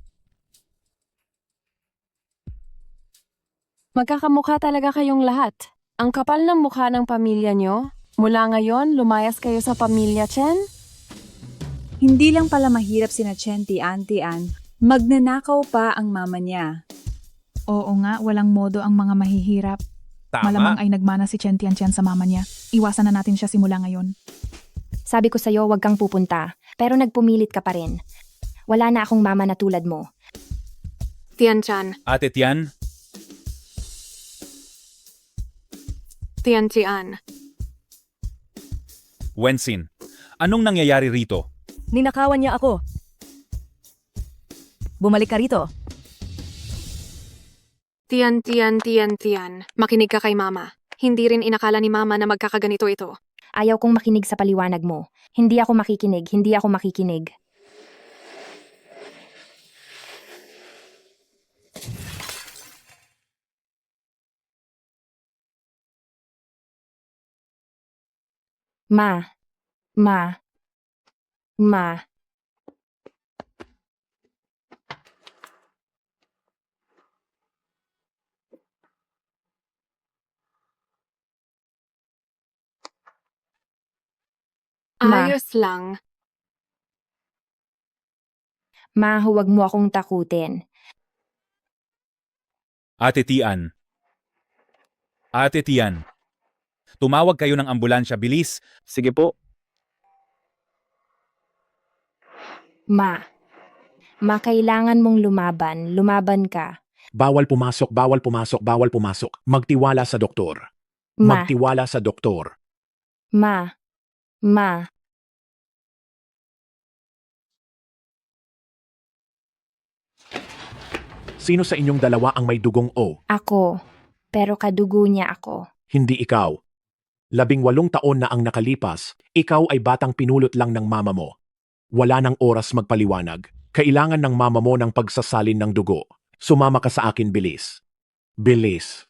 Magkakamukha talaga kayong lahat. Ang kapal ng mukha ng pamilya nyo. Mula ngayon, lumayas kayo sa pamilya Chen? Hindi lang pala mahirap sina Chen Tian. Magnanakaw pa ang mama niya. Oo nga, walang modo ang mga mahihirap. Tama. Malamang ay nagmana si Chen Tian sa mama niya. Iwasan na natin siya simula ngayon. Sabi ko sa'yo, huwag kang pupunta. Pero nagpumilit ka pa rin. Wala na akong mama na tulad mo. Tian-chan, Ate Tian, Tian-tian. Wensin, anong nangyayari rito? Ninakawan niya ako. Bumalik ka rito. Tian. Makinig ka kay mama. Hindi rin inakala ni mama na magkakaganito ito. Ayaw kong makinig sa paliwanag mo. Hindi ako makikinig. Ma. Ma. Ayos lang. Ma, huwag mo akong takutin. Ate Tian. Ate Tian. Tumawag kayo ng ambulansya, bilis. Sige po. Ma, kailangan mong lumaban. Lumaban ka. Bawal pumasok. Magtiwala sa doktor. Ma. Magtiwala sa doktor. Ma. Sino sa inyong dalawa ang may dugong O? Ako. Pero kadugo niya ako. Hindi ikaw. 18 taon na ang nakalipas, ikaw ay batang pinulot lang ng mama mo. Wala nang oras magpaliwanag. Kailangan ng mama mo ng pagsasalin ng dugo. Sumama ka sa akin, bilis. Bilis.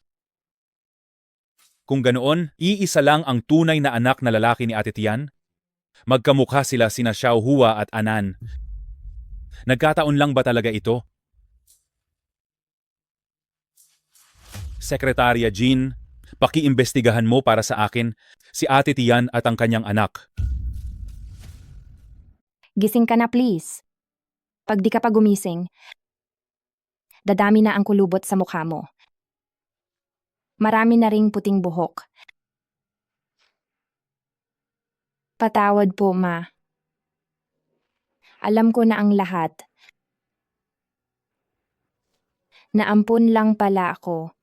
Kung ganoon, iisa lang ang tunay na anak na lalaki ni Ate Tian? Magkamukha sila sina Xiao Hua at Anan. Nagkataon lang ba talaga ito? Sekretarya Jean, pakiimbestigahan mo para sa akin si Ate Tian at ang kanyang anak. Gising ka na, please. Pag di ka pa gumising, dadami na ang kulubot sa mukha mo. Marami na ring puting buhok. Patawad po, Ma. Alam ko na ang lahat. Naampun lang pala ako.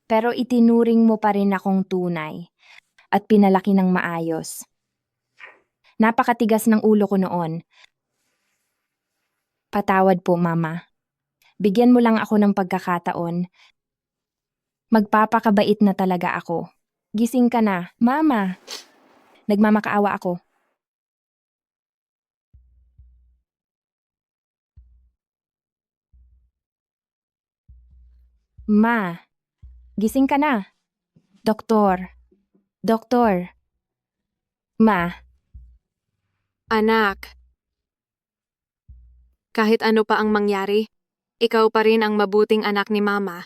Pero itinuring mo pa rin akong tunay at pinalaki ng maayos. Napakatigas ng ulo ko noon. Patawad po, Mama. Bigyan mo lang ako ng pagkakataon. Magpapakabait na talaga ako. Gising ka na, Mama. Nagmamakaawa ako. Ma, gising ka na. Doktor. Ma. Anak. Kahit ano pa ang mangyari, ikaw pa rin ang mabuting anak ni Mama.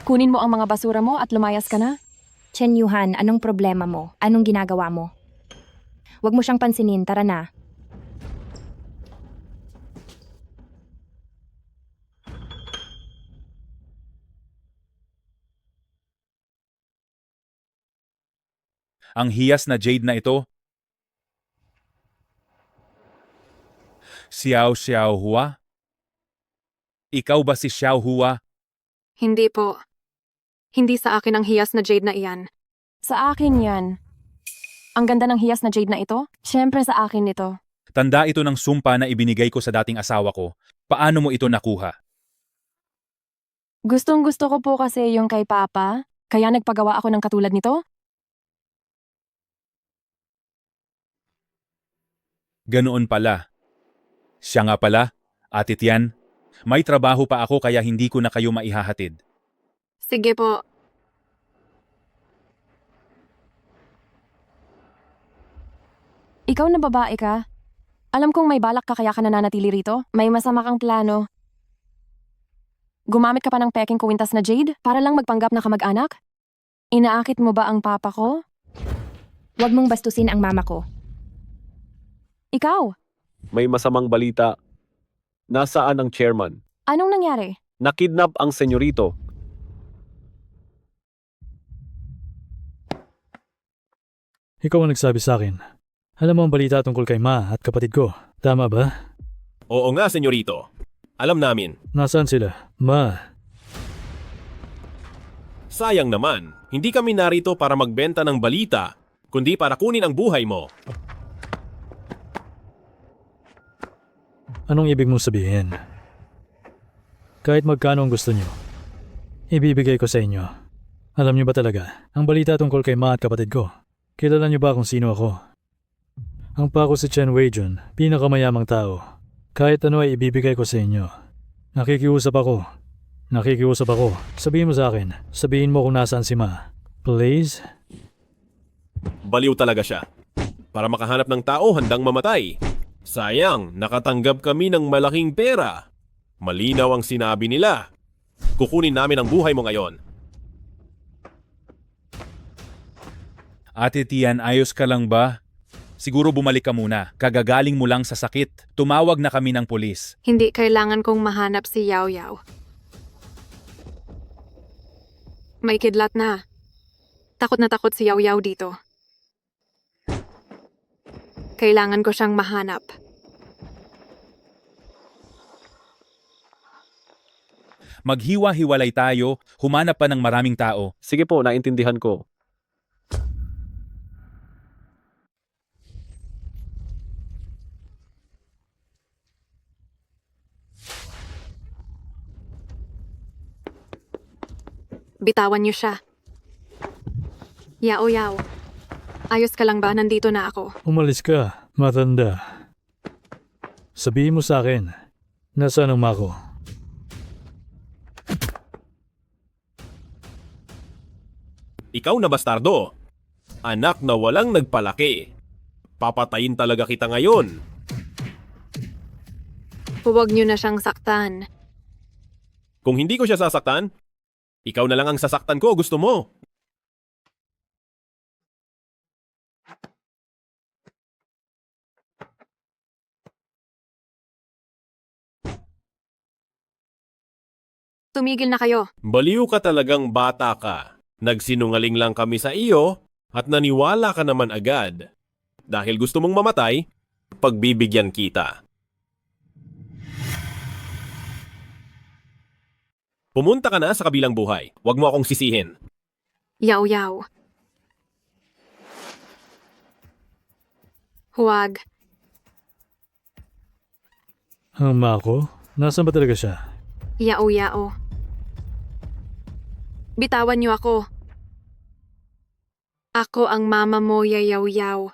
Kunin mo ang mga basura mo at lumayas ka na. Chen Yuhan, anong problema mo? Anong ginagawa mo? Huwag mo siyang pansinin, tara na. Ang hiyas na jade na ito. Xiao Hua? Ikaw ba si Xiao Hua? Hindi po. Hindi sa akin ang hiyas na jade na iyan. Sa akin yan. Ang ganda ng hiyas na jade na ito? Siyempre sa akin ito. Tanda ito ng sumpa na ibinigay ko sa dating asawa ko. Paano mo ito nakuha? Gustong-gusto ko po kasi yung kay Papa, kaya nagpagawa ako ng katulad nito. Ganoon pala. Siya nga pala, Ate Tian, May trabaho pa ako kaya hindi ko na kayo maihahatid. Sige po. Ikaw na babae ka? Alam kong may balak ka kaya ka nananatili rito. May masama kang plano. Gumamit ka pa ng peking kuwintas na Jade para lang magpanggap na kamag-anak? Inaakit mo ba ang papa ko? Huwag mong bastusin ang mama ko. Ikaw, May masamang balita. Nasaan ang chairman? anong nangyari? Nakidnap ang senyorito. Ikaw ang nagsabi sa akin. Alam mo ang balita tungkol kay Ma at kapatid ko. Tama ba? Oo nga, senyorito. Alam namin. Nasaan sila? Ma, Sayang naman, hindi kami narito para magbenta ng balita, kundi para kunin ang buhay mo. anong ibig mong sabihin? Kahit magkano ang gusto niyo, ibibigay ko sa inyo. Alam niyo ba talaga, ang balita tungkol kay Ma at kapatid ko? Kilala niyo ba kung sino ako? Ang pa ko si Chen Weijun, pinakamayamang tao. Kahit ano ay ibibigay ko sa inyo. Nakikiusap ako. Sabihin mo sa akin. Sabihin mo kung nasaan si Ma. Please? Baliw talaga siya. Para makahanap ng tao handang mamatay. Sayang, nakatanggap kami ng malaking pera. Malinaw ang sinabi nila. Kukunin namin ang buhay mo ngayon. Ate Tian, ayos ka lang ba? Siguro bumalik ka muna. Kagagaling mo lang sa sakit. Tumawag na kami ng pulis. Hindi kailangan kong mahanap si Yao Yao. May kidlat na. Takot na takot si Yao Yao dito. Kailangan ko siyang mahanap. Maghiwa-hiwalay tayo, humanap pa ng maraming tao. Sige po, naintindihan ko. Bitawan niyo siya. Yao Yao. Ayos ka lang ba? Nandito na ako. Umalis ka, matanda. Sabihin mo sa akin, nasaan ang Ma ko? Ikaw na bastardo. Anak na walang nagpalaki. Papatayin talaga kita ngayon. Huwag niyo na siyang saktan. Kung hindi ko siya sasaktan, ikaw na lang ang sasaktan ko, gusto mo. Tumigil na kayo. Baliw ka talagang bata ka. Nagsinungaling lang kami sa iyo at naniwala ka naman agad. Dahil gusto mong mamatay, pagbibigyan kita. Pumunta ka na sa kabilang buhay. Huwag mo akong sisihin. Yao Yao. Huwag. Ang Ma ko? Nasaan ba talaga siya? Yao Yao. Bitawan niyo ako. Ako ang mama mo, Yao Yao.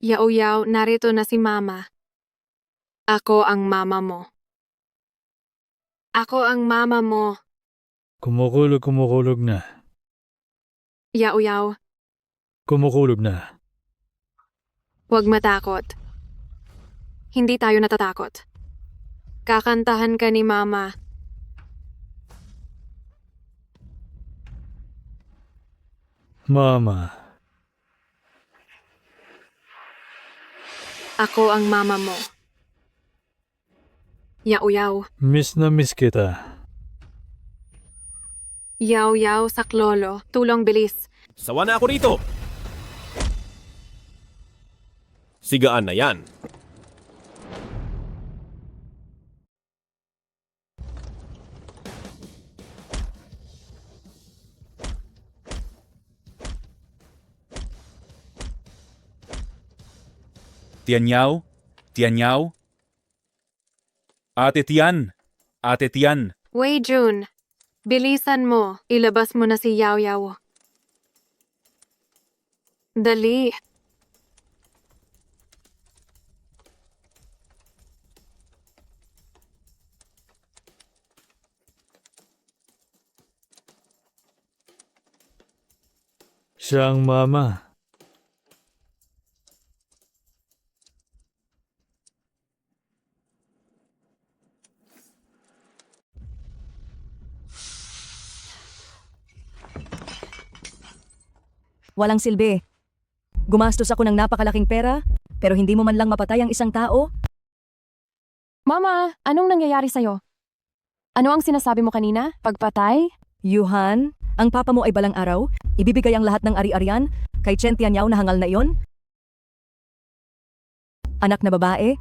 Yao Yao, narito na si Mama. Ako ang mama mo. Ako ang mama mo. Kumukulog na. Yao Yao, Kumukulog na. huwag matakot. Hindi tayo natatakot. Kakantahan ka ni Mama. Mama, Ako ang mama mo. Yao Yao. miss na miss kita. Yao Yao, saklolo. Tulong bilis. Sawa na ako rito. Sigaan na yan. Tian Yao? Tian Yao? Ate Tian! Ate Tian! Wei Jun, bilisan mo. Ilabas mo na si Yao Yao. Dali. Siya ang mama. Walang silbi. Gumastos ako ng napakalaking pera, pero hindi mo man lang mapatay ang isang tao? Mama, anong nangyayari sa'yo? Ano ang sinasabi mo kanina? Pagpatay? Yuhan, ang papa mo ay balang araw, ibibigay ang lahat ng ari-arian kay Chen Tianyao na hangal na iyon? Anak na babae,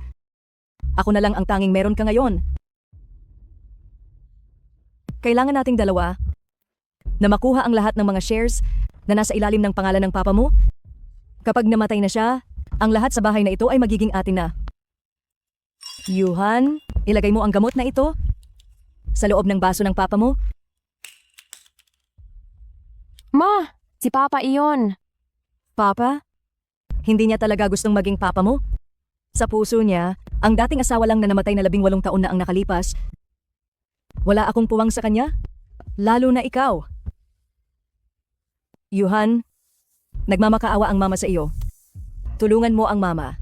ako na lang ang tanging meron ka ngayon. Kailangan nating dalawa na makuha ang lahat ng mga shares na nasa ilalim ng pangalan ng papa mo. Kapag namatay na siya, ang lahat sa bahay na ito ay magiging atin na. Yuhan, ilagay mo ang gamot na ito sa loob ng baso ng papa mo. Ma, si Papa iyon. Papa? Hindi niya talaga gustong maging papa mo? Sa puso niya, ang dating asawa lang na namatay na 18 taon na ang nakalipas. Wala akong puwang sa kanya, lalo na ikaw. Yuhan, nagmamakaawa ang mama sa iyo. Tulungan mo ang mama.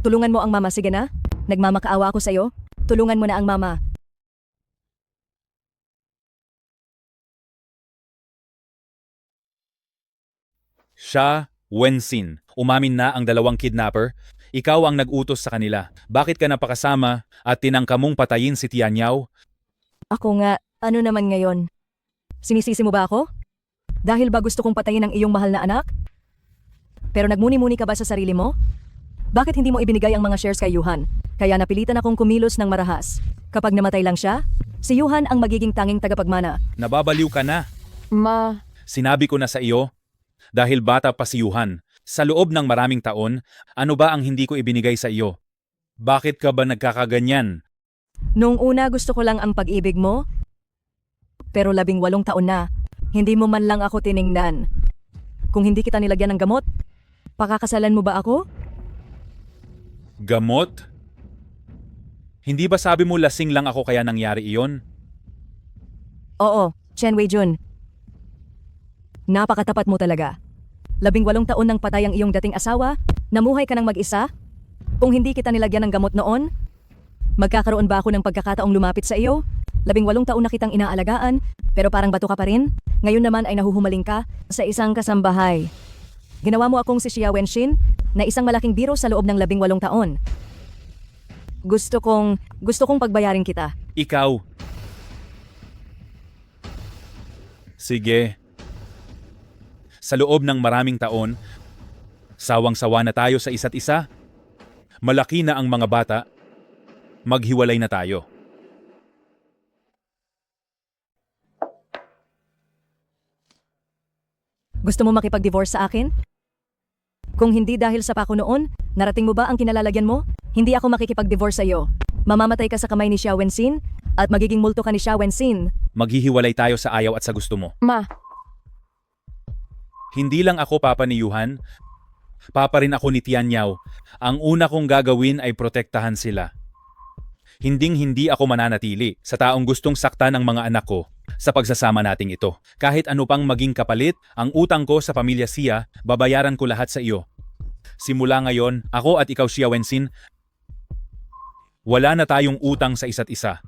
Tulungan mo ang mama, sige na? Nagmamakaawa ako sa iyo. Tulungan mo na ang mama. Siya, Wensin, umamin na ang dalawang kidnapper. Ikaw ang nag-utos sa kanila. Bakit ka napakasama at tinangka mong patayin si Tianyao? Ako nga, ano naman ngayon? Sinisisi mo ba ako? Dahil ba gusto kong patayin ang iyong mahal na anak? Pero nagmuni-muni ka ba sa sarili mo? Bakit hindi mo ibinigay ang mga shares kay Yuhan? Kaya napilitan akong kumilos ng marahas. Kapag namatay lang siya, si Yuhan ang magiging tanging tagapagmana. Nababaliw ka na. Ma, Sinabi ko na sa iyo, dahil bata pa si Yuhan, sa loob ng maraming taon, ano ba ang hindi ko ibinigay sa iyo? Bakit ka ba nagkakaganyan? Noong una gusto ko lang ang pag-ibig mo, pero 18 taon na, hindi mo man lang ako tiningnan. Kung hindi kita nilagyan ng gamot, pakakasalan mo ba ako? Gamot? Hindi ba sabi mo lasing lang ako kaya nangyari iyon? Oo, Chen Weijun. Napakatapat mo talaga. 18 taon nang patay ang iyong dating asawa, namuhay ka ng mag-isa? Kung hindi kita nilagyan ng gamot noon, magkakaroon ba ako ng pagkakataong lumapit sa iyo? 18 taon na kitang inaalagaan, pero parang bato ka pa rin? Ngayon naman ay nahuhumaling ka sa isang kasambahay. Ginawa mo akong si Xia Wenshin na isang malaking biro sa loob ng 18 taon. Gusto kong pagbayarin kita. Ikaw. Sige. Sa loob ng maraming taon, sawang-sawa na tayo sa isa't isa. Malaki na ang mga bata. Maghiwalay na tayo. Gusto mo makipag-divorce sa akin? Kung hindi dahil sa pako noon, narating mo ba ang kinalalagyan mo? Hindi ako makikipag-divorce sa iyo. Mamamatay ka sa kamay ni Xia Wensin at magiging multo ka ni Xia Wensin. Maghihiwalay tayo sa ayaw at sa gusto mo. Ma, Hindi lang ako papa ni Yuhan, papa rin ako ni Tianyao. Ang una kong gagawin ay protektahan sila. Hinding-hindi ako mananatili sa taong gustong sakta ng mga anak ko sa pagsasama nating ito. Kahit ano pang maging kapalit, ang utang ko sa pamilya Xia, babayaran ko lahat sa iyo. Simula ngayon, ako at ikaw Xia Wensin, wala na tayong utang sa isa't isa.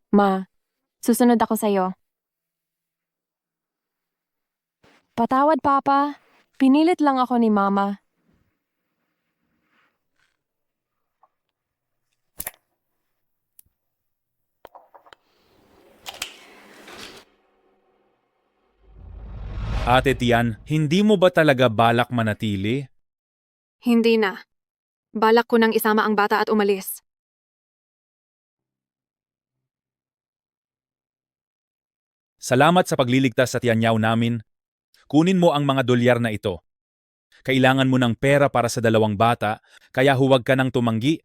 Ma, susunod ako sa'yo. Patawad, Papa. Pinilit lang ako ni Mama. Ate Tian, hindi mo ba talaga balak manatili? Hindi na. Balak ko nang isama ang bata at umalis. Salamat sa pagliligtas sa Tianyao namin. Kunin mo ang mga dolyar na ito. Kailangan mo ng pera para sa dalawang bata, kaya huwag ka nang tumanggi.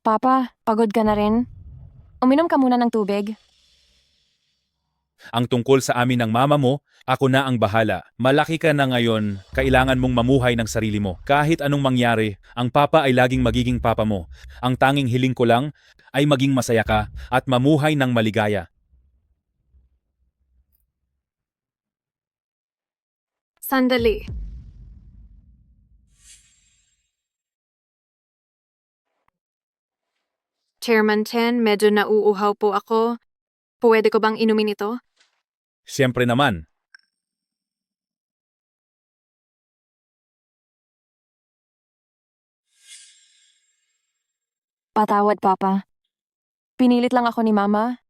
Papa, pagod ka na rin? Uminom ka muna ng tubig. Ang tungkol sa amin ng mama mo Ako na ang bahala. Malaki ka na ngayon, kailangan mong mamuhay ng sarili mo. Kahit anong mangyari, ang papa ay laging magiging papa mo. Ang tanging hiling ko lang ay maging masaya ka at mamuhay ng maligaya. Sandali. Chairman Chen, medyo nauuhaw po ako. Pwede ko bang inumin ito? Siyempre naman. Patawad, Papa. Pinilit lang ako ni Mama.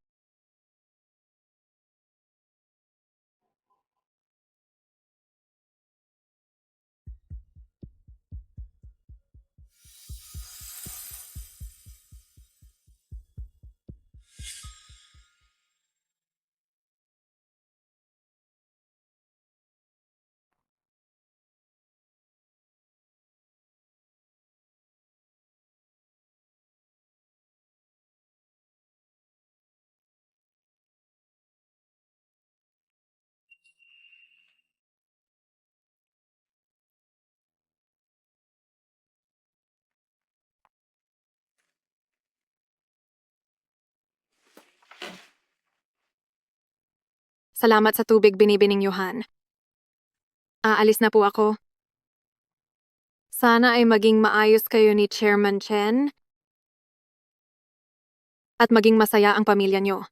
Salamat sa tubig binibining Yuhan. Aalis na po ako. Sana ay maging maayos kayo ni Chairman Chen at maging masaya ang pamilya niyo.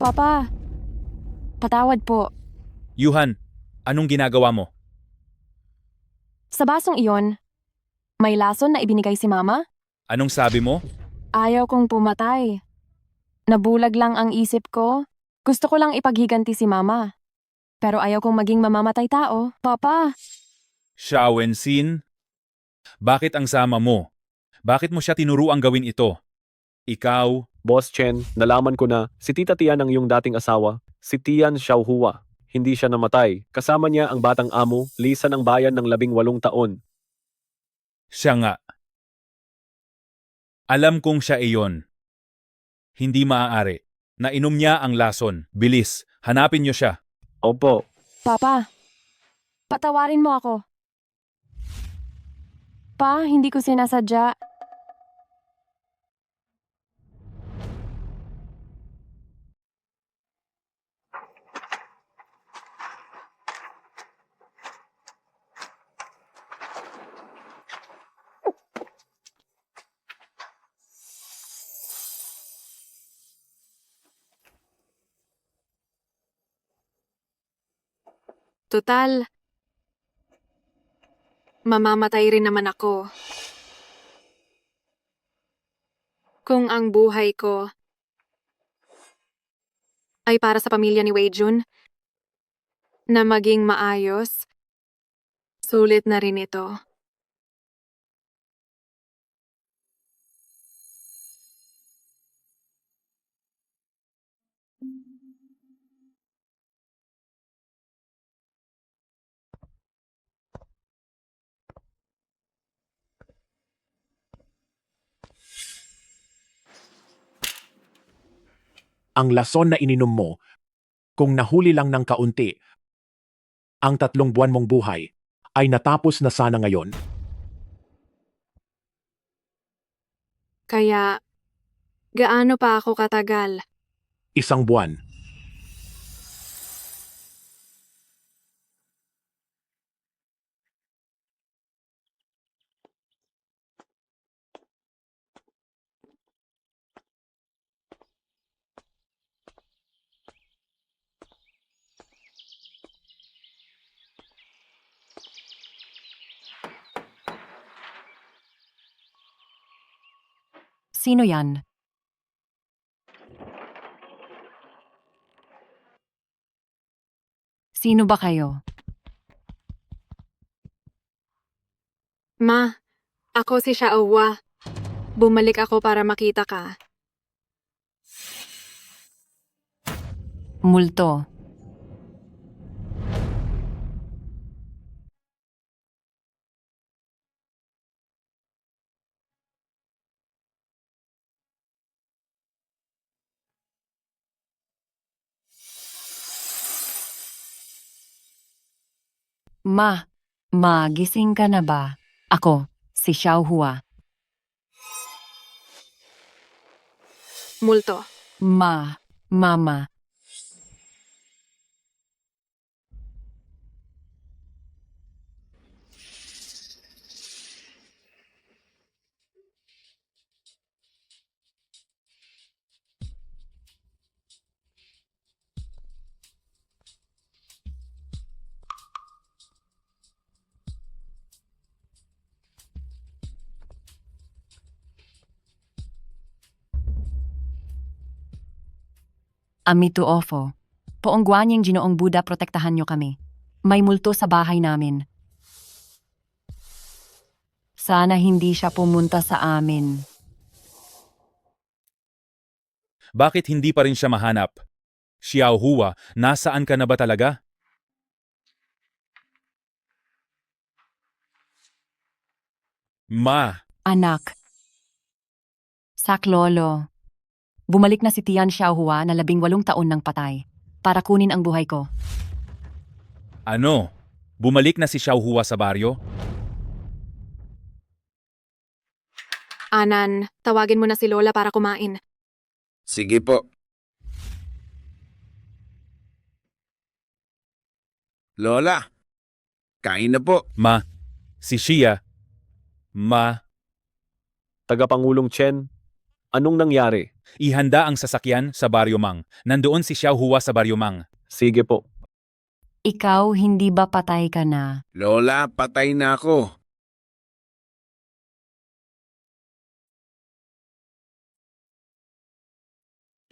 Papa, patawad po. Yuhan, anong ginagawa mo? Sa basong iyon, may lason na ibinigay si Mama? Anong sabi mo? Ayaw kong pumatay. Nabulag lang ang isip ko. Gusto ko lang ipaghiganti si Mama. Pero ayaw kong maging mamamatay tao. Papa! Shawensin? Bakit ang sama mo? Bakit mo siya tinuruang gawin ito? Ikaw, Boss Chen, nalaman ko na si Tita Tian ang iyong dating asawa, si Tian Xiaohua. Hindi siya namatay. Kasama niya ang batang amo, lisan ng bayan ng 18 taon. siya nga. Alam kong siya iyon. Hindi maaari. Nainom niya ang lason. Bilis, hanapin niyo siya. Opo. Papa, patawarin mo ako. Pa, hindi ko sinasadya. Tutal, mamamatay rin naman ako. Kung ang buhay ko ay para sa pamilya ni Wei Jun, na maging maayos, sulit na rin ito. Ang lason na ininom mo, kung nahuli lang ng kaunti, ang 3 buwan mong buhay ay natapos na sana ngayon. Kaya, gaano pa ako katagal? 1 buwan. Sino yan? Sino ba kayo? Ma, ako si Xiaohua. Bumalik ako para makita ka. Multo. Gising ka na ba? Ako, si Xiao Hua. Multo. Mama. Amito Ofo. Poong Guanyang Ginoong Buddha, protektahan nyo kami. May multo sa bahay namin. Sana hindi siya pumunta sa amin. Bakit hindi pa rin siya mahanap? Xiao Hua, nasaan ka na ba talaga? Ma, Anak. Saklolo. Bumalik na si Tian Xiaohua na 18 taon nang patay para kunin ang buhay ko. ano? Bumalik na si Xiao Hua sa baryo? Anan, tawagin mo na si Lola para kumain. Sige po. Lola, kain na po. Ma, si Xia. Ma, Tagapangulong Chen, anong nangyari? ihanda ang sasakyan sa Baryo Mang. Nandoon si Xiao Hua sa Baryo Mang. Sige po. Ikaw, hindi ba patay ka na? Lola, patay na ako.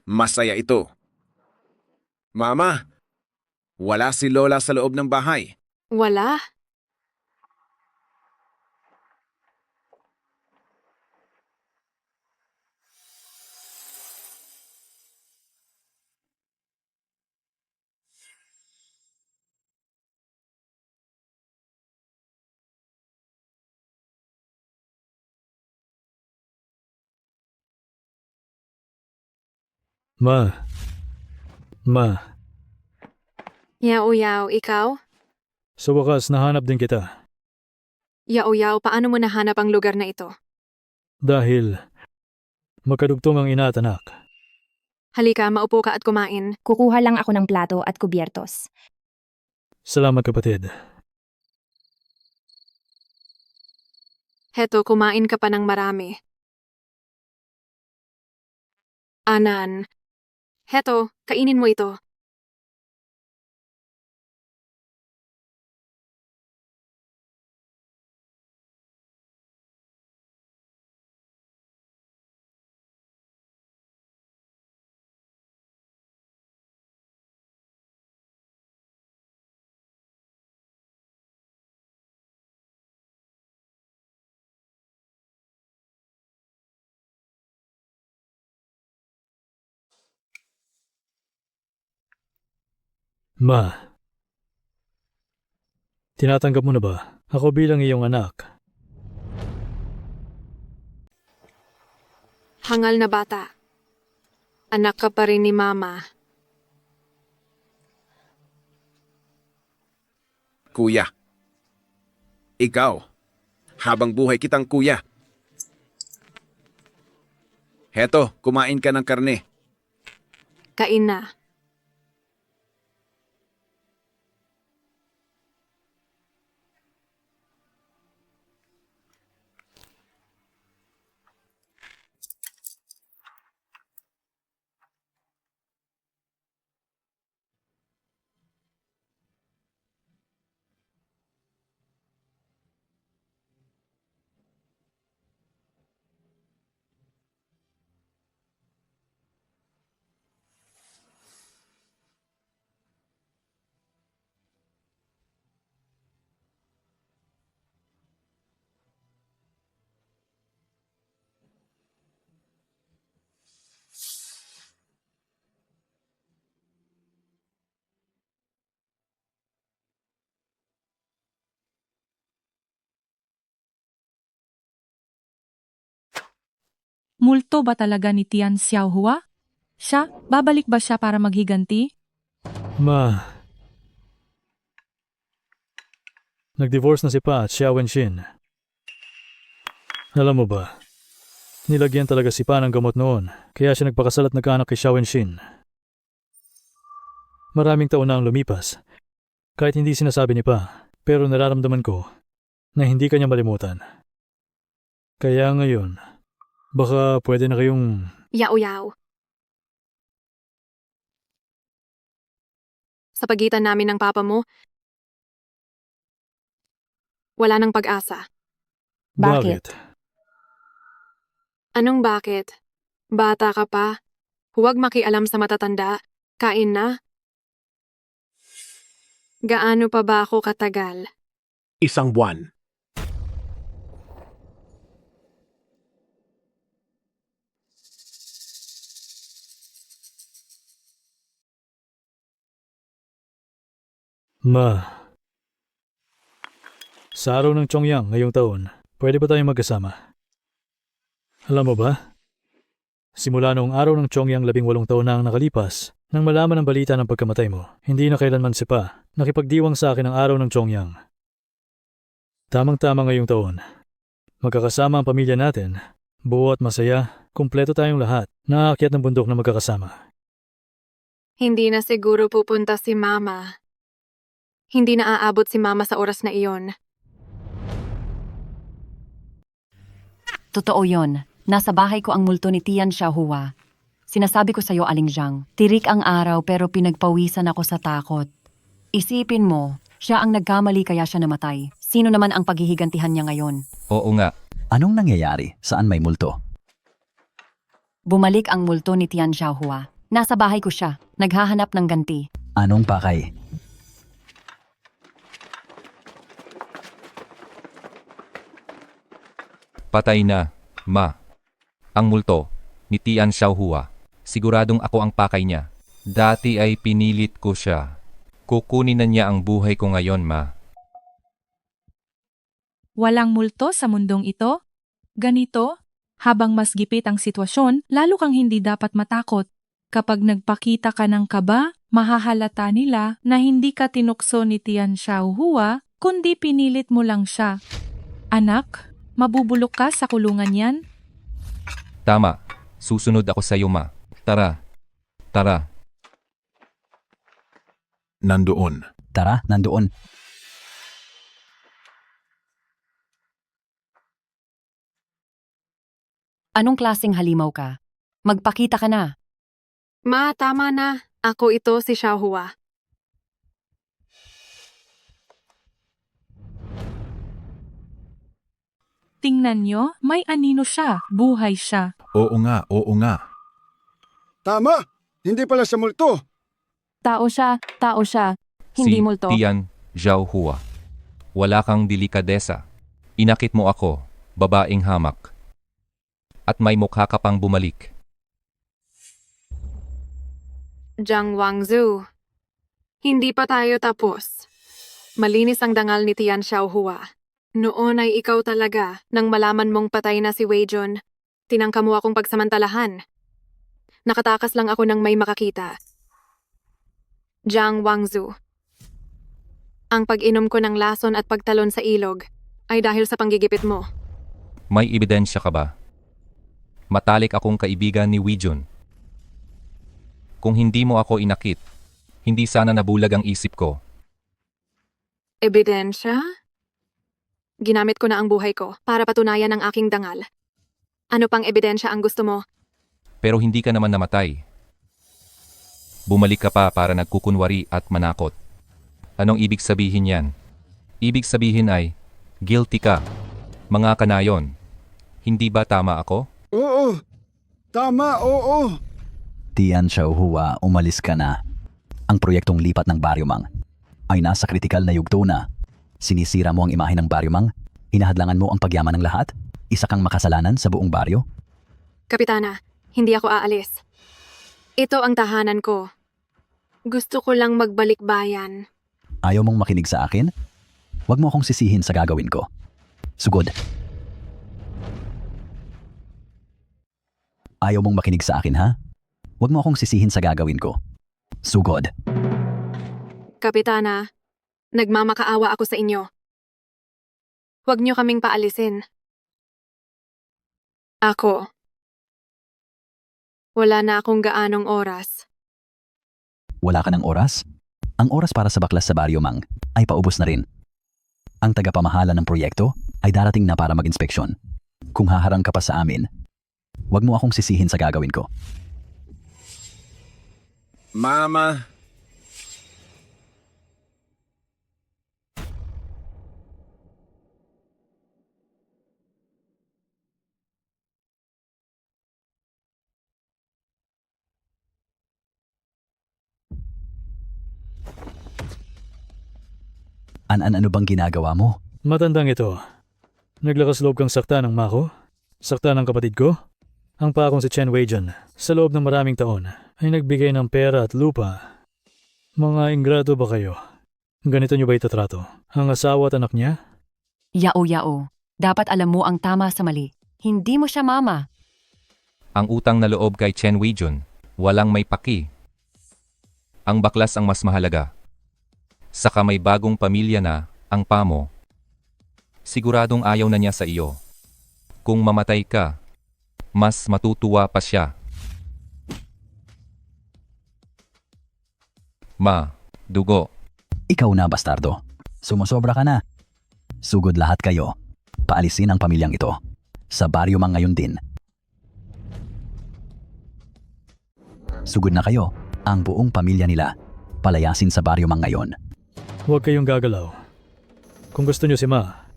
Masaya ito. Mama, wala si Lola sa loob ng bahay. Wala. Ma. Yao-yao, ikaw? Sa wakas, nahanap din kita. Yao-yao, paano mo nahanap ang lugar na ito? Dahil magkadugtong ang ina at anak. Halika, maupo ka at kumain. Kukuha lang ako ng plato at kubyertos. Salamat, kapatid. Heto, kumain ka pa ng marami. Anan. Heto, kainin mo ito. Ma. Tinatanggap mo na ba? Ako bilang iyong anak. Hangal na bata. Anak ka pa rin ni Mama. Kuya. Ikaw. Habang buhay kitang kuya. Heto, kumain ka ng karne. Kain na. Multo ba talaga ni Tian Xiaohua? Siya? Babalik ba siya para maghiganti? Ma, nag-divorce na si Pa at Xiao Wenshin. Alam mo ba, nilagyan talaga si Pa ng gamot noon, kaya siya nagpakasal at nagkaanak kay Xiao Wenshin. Maraming taon na ang lumipas, kahit hindi sinasabi ni Pa, pero nararamdaman ko na hindi kanya malimutan. Kaya ngayon, baka pwede na kayong... Yao-yao. Sa pagitan namin ng papa mo, wala nang pag-asa. Bakit? Anong bakit? Bata ka pa. Huwag makialam sa matatanda. Kain na. Gaano pa ba ako katagal? 1 buwan. Ma, sa araw ng Chongyang ngayong taon, pwede ba tayong magkasama? Alam mo ba? Simula noong araw ng Chongyang 18 taon na ang nakalipas, nang malaman ang balita ng pagkamatay mo, hindi na kailanman si Pa nakipagdiwang sa akin ang araw ng Chongyang. Tamang-tama ngayong taon. Magkakasama ang pamilya natin, buo at masaya, kumpleto tayong lahat, naaakyat ng bundok na magkakasama. Hindi na siguro pupunta si Mama. Hindi na aabot si Mama sa oras na iyon. Totoo yon. Nasa bahay ko ang multo ni Tian Xiaohua. Sinasabi ko sa'yo, Aling Zhang, tirik ang araw pero pinagpawisan ako sa takot. Isipin mo, siya ang nagkamali kaya siya namatay. Sino naman ang paghihigantihan niya ngayon? Oo nga. Anong nangyayari? Saan may multo? Bumalik ang multo ni Tian Xiaohua. Nasa bahay ko siya. Naghahanap ng ganti. Anong pakay? Patay na, Ma. Ang multo ni Tian Xiaohua. Siguradong ako ang pakay niya. Dati ay pinilit ko siya. Kukunin na niya ang buhay ko ngayon, Ma. Walang multo sa mundong ito? Ganito? Habang mas gipit ang sitwasyon, lalo kang hindi dapat matakot. Kapag nagpakita ka ng kaba, mahahalata nila na hindi ka tinukso ni Tian Xiaohua, kundi pinilit mo lang siya. Anak, mabubulok ka sa kulungan yan? Tama. Susunod ako sa iyo, Ma. Tara. Tara. Nandoon. Tara, nandoon. Anong klaseng halimaw ka? Magpakita ka na. Ma, tama na. Ako ito si Xiaohua. Tingnan nyo, may anino siya. Buhay siya. Oo nga, oo nga. Tama! Hindi pala siya multo. Tao siya. Hindi Si multo. Tian Xiaohua. Wala kang delikadesa. Inakit mo ako, babaeng hamak. At may mukha ka pang bumalik. Jiang Wangzhu. Hindi pa tayo tapos. Malinis ang dangal ni Tian Xiaohua. Noon ay ikaw talaga, nang malaman mong patay na si Wei Jun. Tinangka mo akong pagsamantalahan. Nakatakas lang ako nang may makakita. Jiang Wangzhu. Ang pag-inom ko ng lason at pagtalon sa ilog ay dahil sa panggigipit mo. May ebidensya ka ba? Matalik akong kaibigan ni Wei Jun. Kung hindi mo ako inakit, hindi sana nabulag ang isip ko. Ebidensya? Ginamit ko na ang buhay ko para patunayan ang aking dangal. Ano pang ebidensya ang gusto mo? Pero hindi ka naman namatay. Bumalik ka pa para nagkukunwari at manakot. Anong ibig sabihin yan? Ibig sabihin ay, guilty ka. Mga kanayon. Hindi ba tama ako? Oo. Tama, oo. Tian Xiaohua, umalis ka na. Ang proyektong lipat ng Baryomang ay nasa kritikal na yugto na. Sinisira mo ang imahe ng Baryomang? Inahadlangan mo ang pagyaman ng lahat? Isa kang makasalanan sa buong baryo? Kapitana, hindi ako aalis. Ito ang tahanan ko. Gusto ko lang magbalik bayan. Ayaw mong makinig sa akin? Huwag mo akong sisihin sa gagawin ko. Sugod. Ayaw mong makinig sa akin, ha? Huwag mo akong sisihin sa gagawin ko. Sugod. Kapitana, nagmamakaawa ako sa inyo. Huwag niyo kaming paalisin. Ako. Wala na akong gaanong oras. Wala ka ng oras? Ang oras para sa baklas sa Baryo Mang ay paubos na rin. Ang tagapamahala ng proyekto ay darating na para mag-inspeksyon. Kung haharang ka pa sa amin, huwag mo akong sisihin sa gagawin ko. Mama, Ano bang ginagawa mo? Matandang ito. Naglakas loob kang sakta ng mako? Sakta ng kapatid ko? Ang pakong si Chen Weijian, sa loob ng maraming taon, ay nagbigay ng pera at lupa. Mga ingrato ba kayo? Ganito niyo ba itatrato? Ang asawa at anak niya? Yao. Dapat alam mo ang tama sa mali. Hindi mo siya mama. Ang utang na loob kay Chen Weijun, walang may paki. Ang baklas ang mas mahalaga. Saka may bagong pamilya na, ang pamo. Siguradong ayaw na niya sa iyo. Kung mamatay ka, mas matutuwa pa siya. Ma, dugo. Ikaw na, bastardo. Sumusobra ka na. Sugod lahat kayo. Paalisin ang pamilyang ito. Sa Baryo Mang ngayon din. Sugod na kayo. Ang buong pamilya nila. Palayasin sa Baryo Mang ngayon. Huwag kayong gagalaw. Kung gusto niyo si Ma,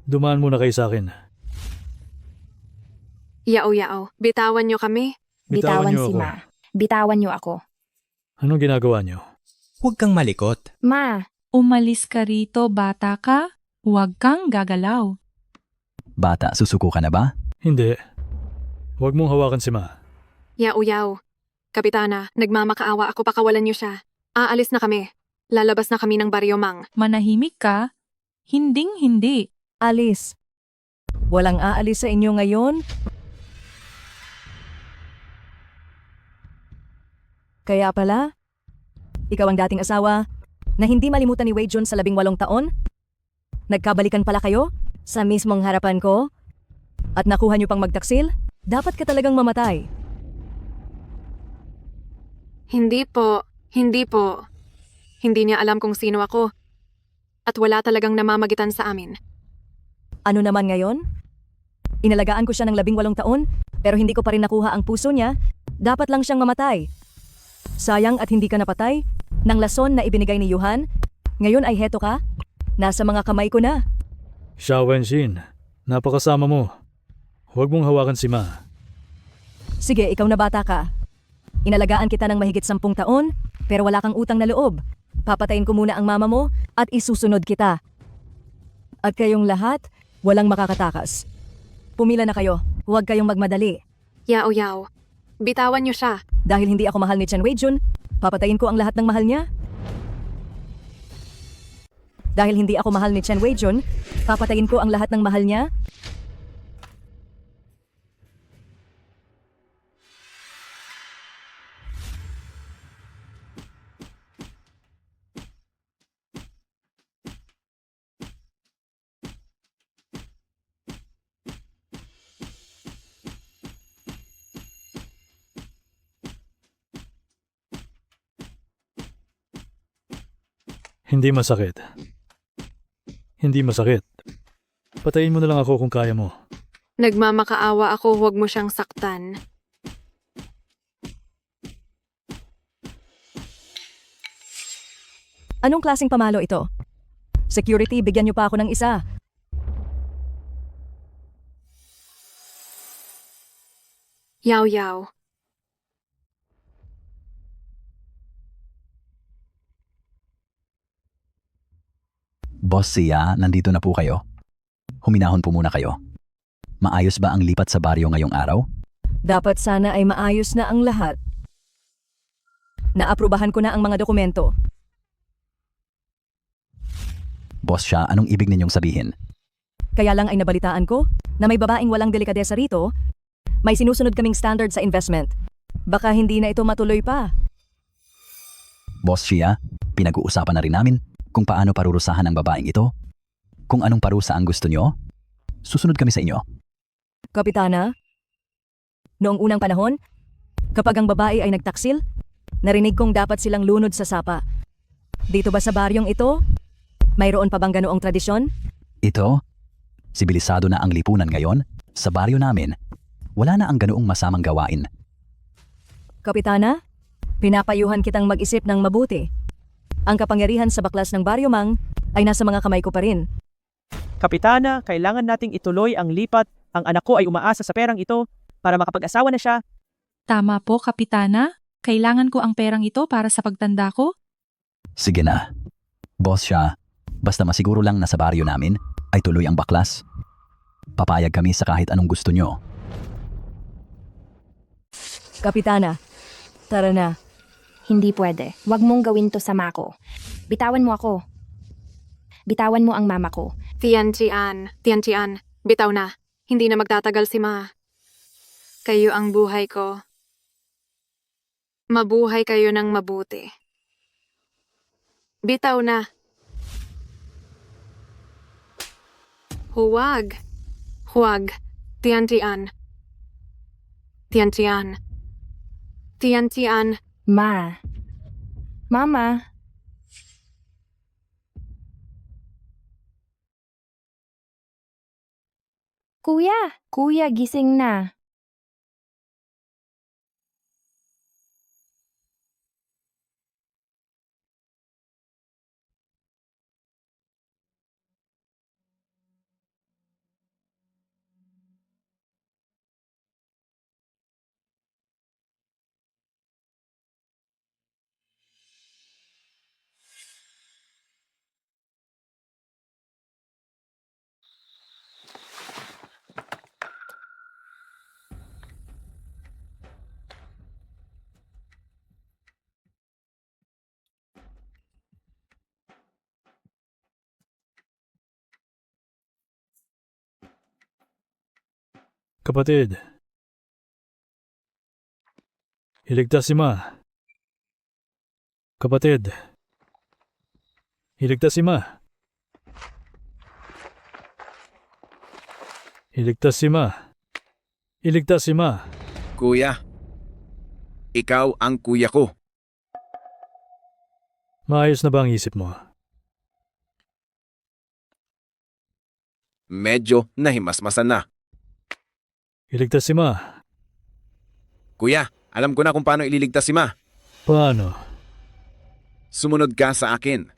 dumaan muna kayo sa akin. Yao, bitawan niyo kami. Bitawan niyo si ako. Ma. Bitawan niyo ako. Anong ginagawa niyo? Huwag kang malikot. Ma, Umalis ka rito, bata ka. Huwag kang gagalaw. Bata, susuko ka na ba? Hindi. Huwag mong hawakan si Ma. Yao. Kapitana, nagmamakaawa ako, pakawalan niyo siya. Aalis na kami. Lalabas na kami ng Baryo Mang. Manahimik ka? Hinding-hindi. Alis. Walang aalis sa inyo ngayon? Kaya pala, ikaw ang dating asawa na hindi malimutan ni Weijian sa 18 taon? Nagkabalikan pala kayo sa mismong harapan ko? At nakuha niyo pang magtaksil? Dapat ka talagang mamatay. Hindi po. Hindi niya alam kung sino ako. At wala talagang namamagitan sa amin. Ano naman ngayon? Inalagaan ko siya ng 18 taon, pero hindi ko pa rin nakuha ang puso niya. Dapat lang siyang mamatay. Sayang at hindi ka napatay ng lason na ibinigay ni Yuhan. Ngayon ay heto ka. Nasa mga kamay ko na. Xiao Wenxin, napakasama mo. Huwag mong hawakan si Ma. Sige, ikaw na bata ka. Inalagaan kita ng mahigit 10 taon, pero wala kang utang na loob. Papatayin ko muna ang mama mo at isusunod kita. At kayong lahat, walang makakatakas. Pumila na kayo. Huwag kayong magmadali. Yao. Bitawan niyo siya. Dahil hindi ako mahal ni Chen Weijian, papatayin ko ang lahat ng mahal niya. Dahil hindi ako mahal ni Chen Weijian, papatayin ko ang lahat ng mahal niya. Hindi masakit. Patayin mo na lang ako kung kaya mo. Nagmamakaawa ako, huwag mo siyang saktan. Anong klaseng pamalo ito? Security, bigyan niyo pa ako ng isa. Yao. Boss Sia, nandito na po kayo. Huminahon po muna kayo. Maayos ba ang lipat sa baryo ngayong araw? Dapat sana ay maayos na ang lahat. Naaprubahan ko na ang mga dokumento. Boss siya, anong ibig ninyong sabihin? Kaya lang ay nabalitaan ko na may babaeng walang delikadesa rito May sinusunod kaming standard sa investment. Baka hindi na ito matuloy pa. Boss Shia, pinag-uusapan na rin namin kung paano parurusahan ang babaeng ito. Kung anong parusa ang gusto nyo, susunod kami sa inyo. Kapitana, noong unang panahon, kapag ang babae ay nagtaksil, narinig kong dapat silang lunod sa sapa. Dito ba sa baryong ito? Mayroon pa bang ganoong tradisyon? Ito, sibilisado na ang lipunan ngayon. Sa baryo namin, wala na ang ganoong masamang gawain. Kapitana, pinapayuhan kitang mag-isip ng mabuti. Ang kapangyarihan sa baklas ng baryo mang ay nasa mga kamay ko pa rin. Kapitana, kailangan nating ituloy ang lipat. Ang anak ko ay umaasa sa perang ito para makapag-asawa na siya. Tama po, Kapitana. Kailangan ko ang perang ito para sa pagtanda ko. Sige na. Boss siya, basta masiguro lang na sa baryo namin ay tuloy ang baklas. Papayag kami sa kahit anong gusto nyo. Kapitana, tara na. Hindi pwede. Huwag mong gawin to sa Mako. Bitawan mo ako. Bitawan mo ang mama ko. Tian, bitaw na. Hindi na magtatagal si Ma. Kayo ang buhay ko. Mabuhay kayo ng mabuti. Bitaw na. Huwag. Huwag. Tian. Ma. Mama. Kuya, gising na. Kapatid, iligtas si Ma. Kapatid, iligtas si Ma. Iligtas si Ma. Iligtas si Ma. Kuya, ikaw ang kuya ko. Maayos na ba ang isip mo? Medyo nahimasmasan na. Iligtas si Ma. Kuya, alam ko na kung paano ililigtas si Ma. Paano? Sumunod ka sa akin.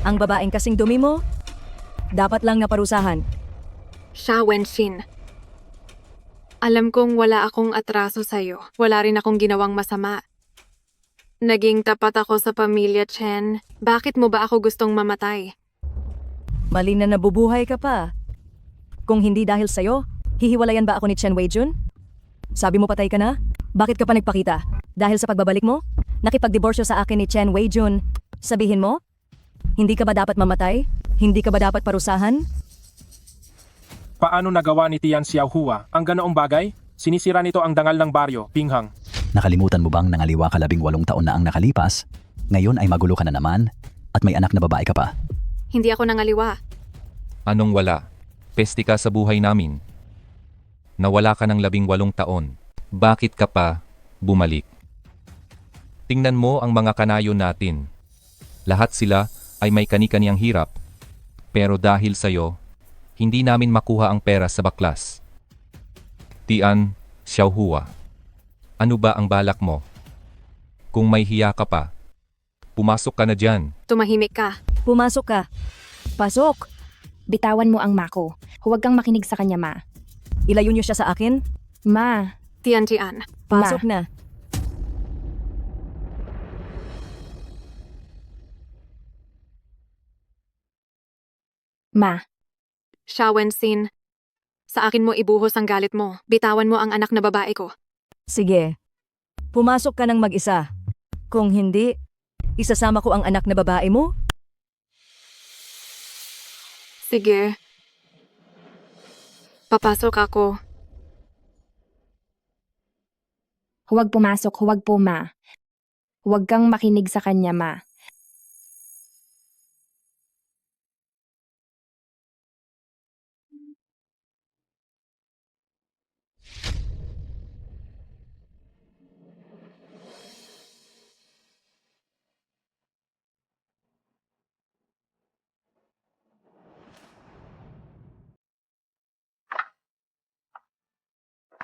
Ang babaeng kasing dumi mo, dapat lang naparusahan. Sha Wenshin. Alam kong wala akong atraso sa'yo. Wala rin akong ginawang masama. Naging tapat ako sa pamilya, Chen. Bakit mo ba ako gustong mamatay? Mali na nabubuhay ka pa. Kung hindi dahil sa'yo, hihiwalayan ba ako ni Chen Weijun? Sabi mo patay ka na? Bakit ka pa nagpakita? Dahil sa pagbabalik mo? Nakipagdiborsyo sa akin ni Chen Weijun. Sabihin mo? Hindi ka ba dapat mamatay? Hindi ka ba dapat parusahan? Paano nagawa ni Tian Xiaohua ang ganoong bagay? Sinisira nito ang dangal ng baryo, Pinghang. Nakalimutan mo bang nangaliwa ka 18 taon na ang nakalipas? Ngayon ay magulo ka na naman at may anak na babae ka pa. Hindi ako nangaliwa. Anong wala? Peste ka sa buhay namin. Nawala ka ng 18 taon. Bakit ka pa bumalik? Tingnan mo ang mga kanayo natin. Lahat sila ay may kani-kaniyang hirap. Pero dahil sa'yo, hindi namin makuha ang pera sa baklas. Tian Xiaohua, ano ba ang balak mo? Kung may hiya ka pa, pumasok ka na dyan. Tumahimik ka. Pumasok ka. Pasok. Bitawan mo ang Mako. Huwag kang makinig sa kanya, Ma. Ilayo niyo siya sa akin? Ma. Tian. Pasok na. Ma. Sha Wenshin, sa akin mo ibuhos ang galit mo. Bitawan mo ang anak na babae ko. Sige, pumasok ka ng mag-isa. Kung hindi, isasama ko ang anak na babae mo. Sige. Papasok ako. Huwag pumasok, huwag po, ma. Huwag kang makinig sa kanya, ma.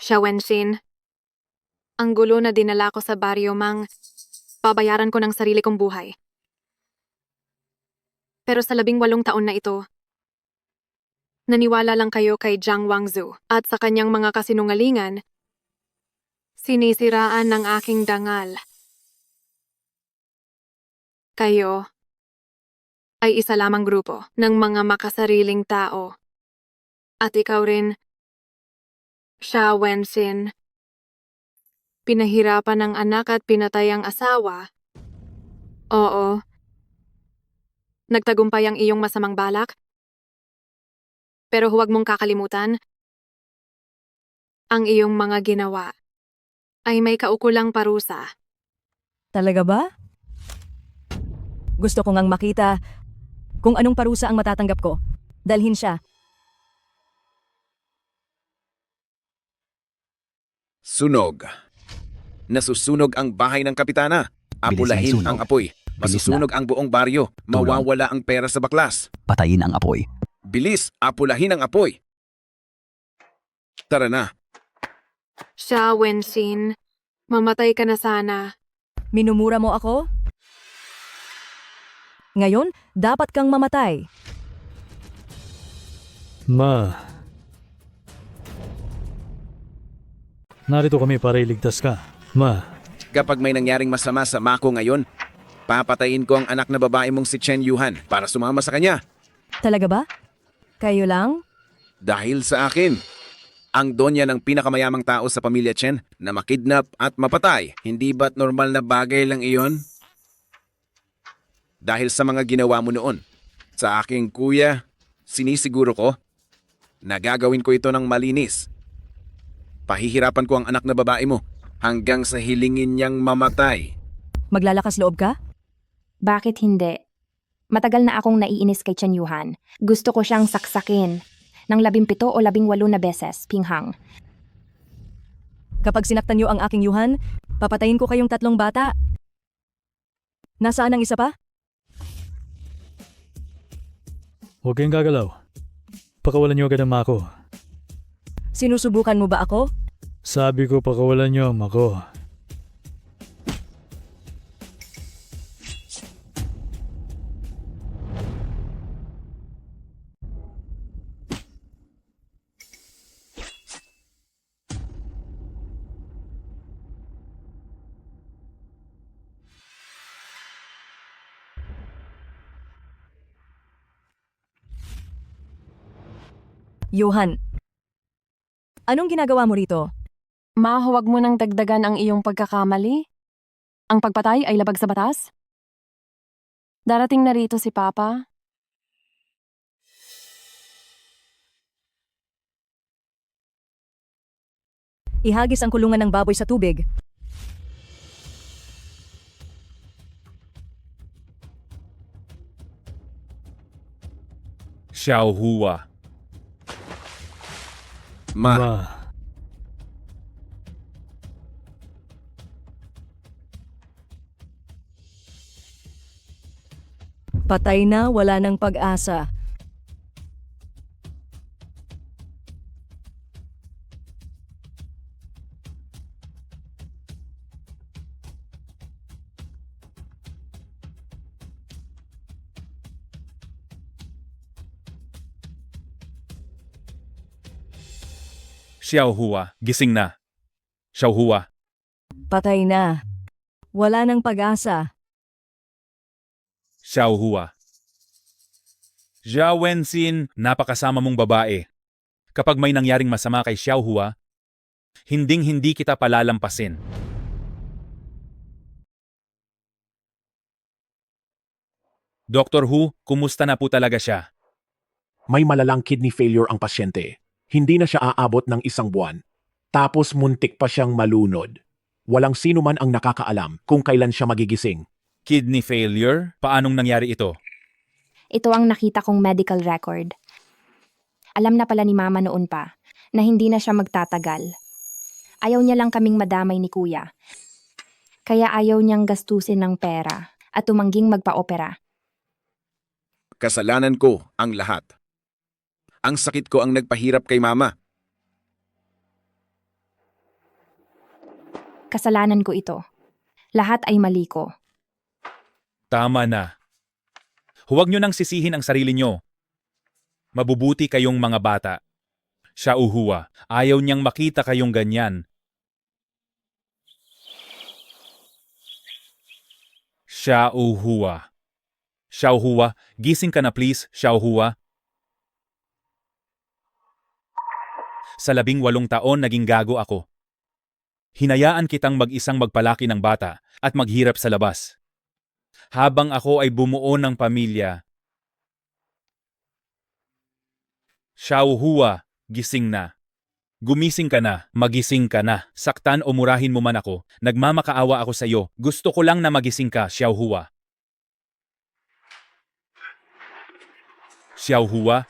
Siya, Wenshin. Ang gulo na dinala ko sa baryo, Mang. Babayaran ko ng sarili kong buhay. Pero sa 18 taon na ito, naniwala lang kayo kay Jiang Wangzu at sa kanyang mga kasinungalingan, sinisiraan ng aking dangal. Kayo ay isa lamang grupo ng mga makasariling tao. At ikaw rin, Xia Wenshin. Pinahirapan ng anak at pinatay ang asawa. Oo. Nagtagumpay ang iyong masamang balak. Pero huwag mong kakalimutan, ang iyong mga ginawa ay may kaukulang parusa. Talaga ba? Gusto ko ngang makita kung anong parusa ang matatanggap ko. Dalhin siya. Sunog. Nasusunog ang bahay ng kapitana. Apulahin sunog. ang apoy. Bilis Masusunog ang buong baryo. Mawawala ang pera sa baklas. Patayin ang apoy. Bilis, apulahin ang apoy. Tara na. Xia Wenshin, mamatay ka na sana. Minumura mo ako? Ngayon, dapat kang mamatay. Ma. Narito kami para iligtas ka. Ma. Kapag may nangyaring masama sa Mako ngayon, papatayin ko ang anak na babae mong si Chen Yuhan para sumama sa kanya. Talaga ba? Kayo lang? Dahil sa akin, ang donya ng pinakamayamang tao sa pamilya Chen na makidnap at mapatay. Hindi ba't normal na bagay lang iyon? Dahil sa mga ginawa mo noon, sa aking kuya, sinisiguro ko na gagawin ko ito ng malinis. Pahihirapan ko ang anak na babae mo hanggang sa hilingin niyang mamatay. Maglalakas loob ka? Bakit hindi? Matagal na akong naiinis kay Chen Yuhan. Gusto ko siyang saksakin ng 17 o 18 na beses, Pinghang. Kapag sinaktan niyo ang aking Yuhan, papatayin ko kayong 3 bata. Nasaan ang isa pa? Huwag kayong gagalaw. Pakawalan niyo agad ang Mako. Sinusubukan mo ba ako? Sabi ko pakawalan niyo ang Mako. Yuhan, anong ginagawa mo rito? Ma, huwag mo nang dagdagan ang iyong pagkakamali. Ang pagpatay ay labag sa batas. Darating na rito si Papa. Ihagis ang kulungan ng baboy sa tubig. Xiao Hua. Ma. Patay na, wala ng pag-asa. Xiao Hua, gising na. Xiao Hua. Patay na. Wala ng pag-asa. Xiao Hua. Jia Wenzin, napakasama mong babae. Kapag may nangyaring masama kay Xiao Hua, Hinding-hindi kita palalampasin. Dr. Hu, kumusta na po talaga siya? May malalang kidney failure ang pasyente. Hindi na siya aabot ng 1 buwan. Tapos muntik pa siyang malunod. Walang sino man ang nakakaalam kung kailan siya magigising. Kidney failure? Paanong nangyari ito? Ito ang nakita kong medical record. Alam na pala ni Mama noon pa na hindi na siya magtatagal. Ayaw niya lang kaming madamay ni Kuya. Kaya ayaw niyang gastusin ng pera at tumangging magpa-opera. Kasalanan ko ang lahat. Ang sakit ko ang nagpahirap kay Mama. Kasalanan ko ito. Lahat ay mali ko. Tama na. Huwag nyo nang sisihin ang sarili nyo. Mabubuti kayong mga bata. Siya Uhuwa, ayaw niyang makita kayong ganyan. Siya Uhuwa. Xiaohua, gising ka na please, Xiaohua. Sa 18 taon naging gago ako. Hinayaan kitang mag-isang magpalaki ng bata at maghirap sa labas. Habang ako ay bumuo ng pamilya. Xiaohua, gising na. Gumising ka na, magising ka na. Saktan o murahin mo man ako, nagmamakaawa ako sa iyo. Gusto ko lang na magising ka, Xiaohua. Xiaohua.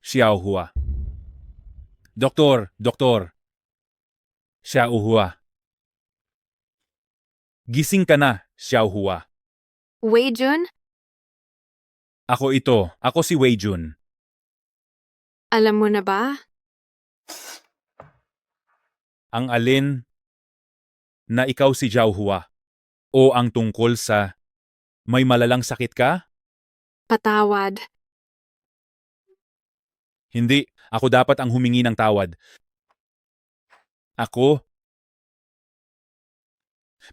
Xiaohua. Doktor. Xiaohua. Gising ka na, Xiaohua. Wei Jun, Ako ito, ako si Wei Jun. alam mo na ba? Ang alin na ikaw si Xiaohua o ang tungkol sa may malalang sakit ka? Patawad. Hindi, ako dapat ang humingi ng tawad. Ako?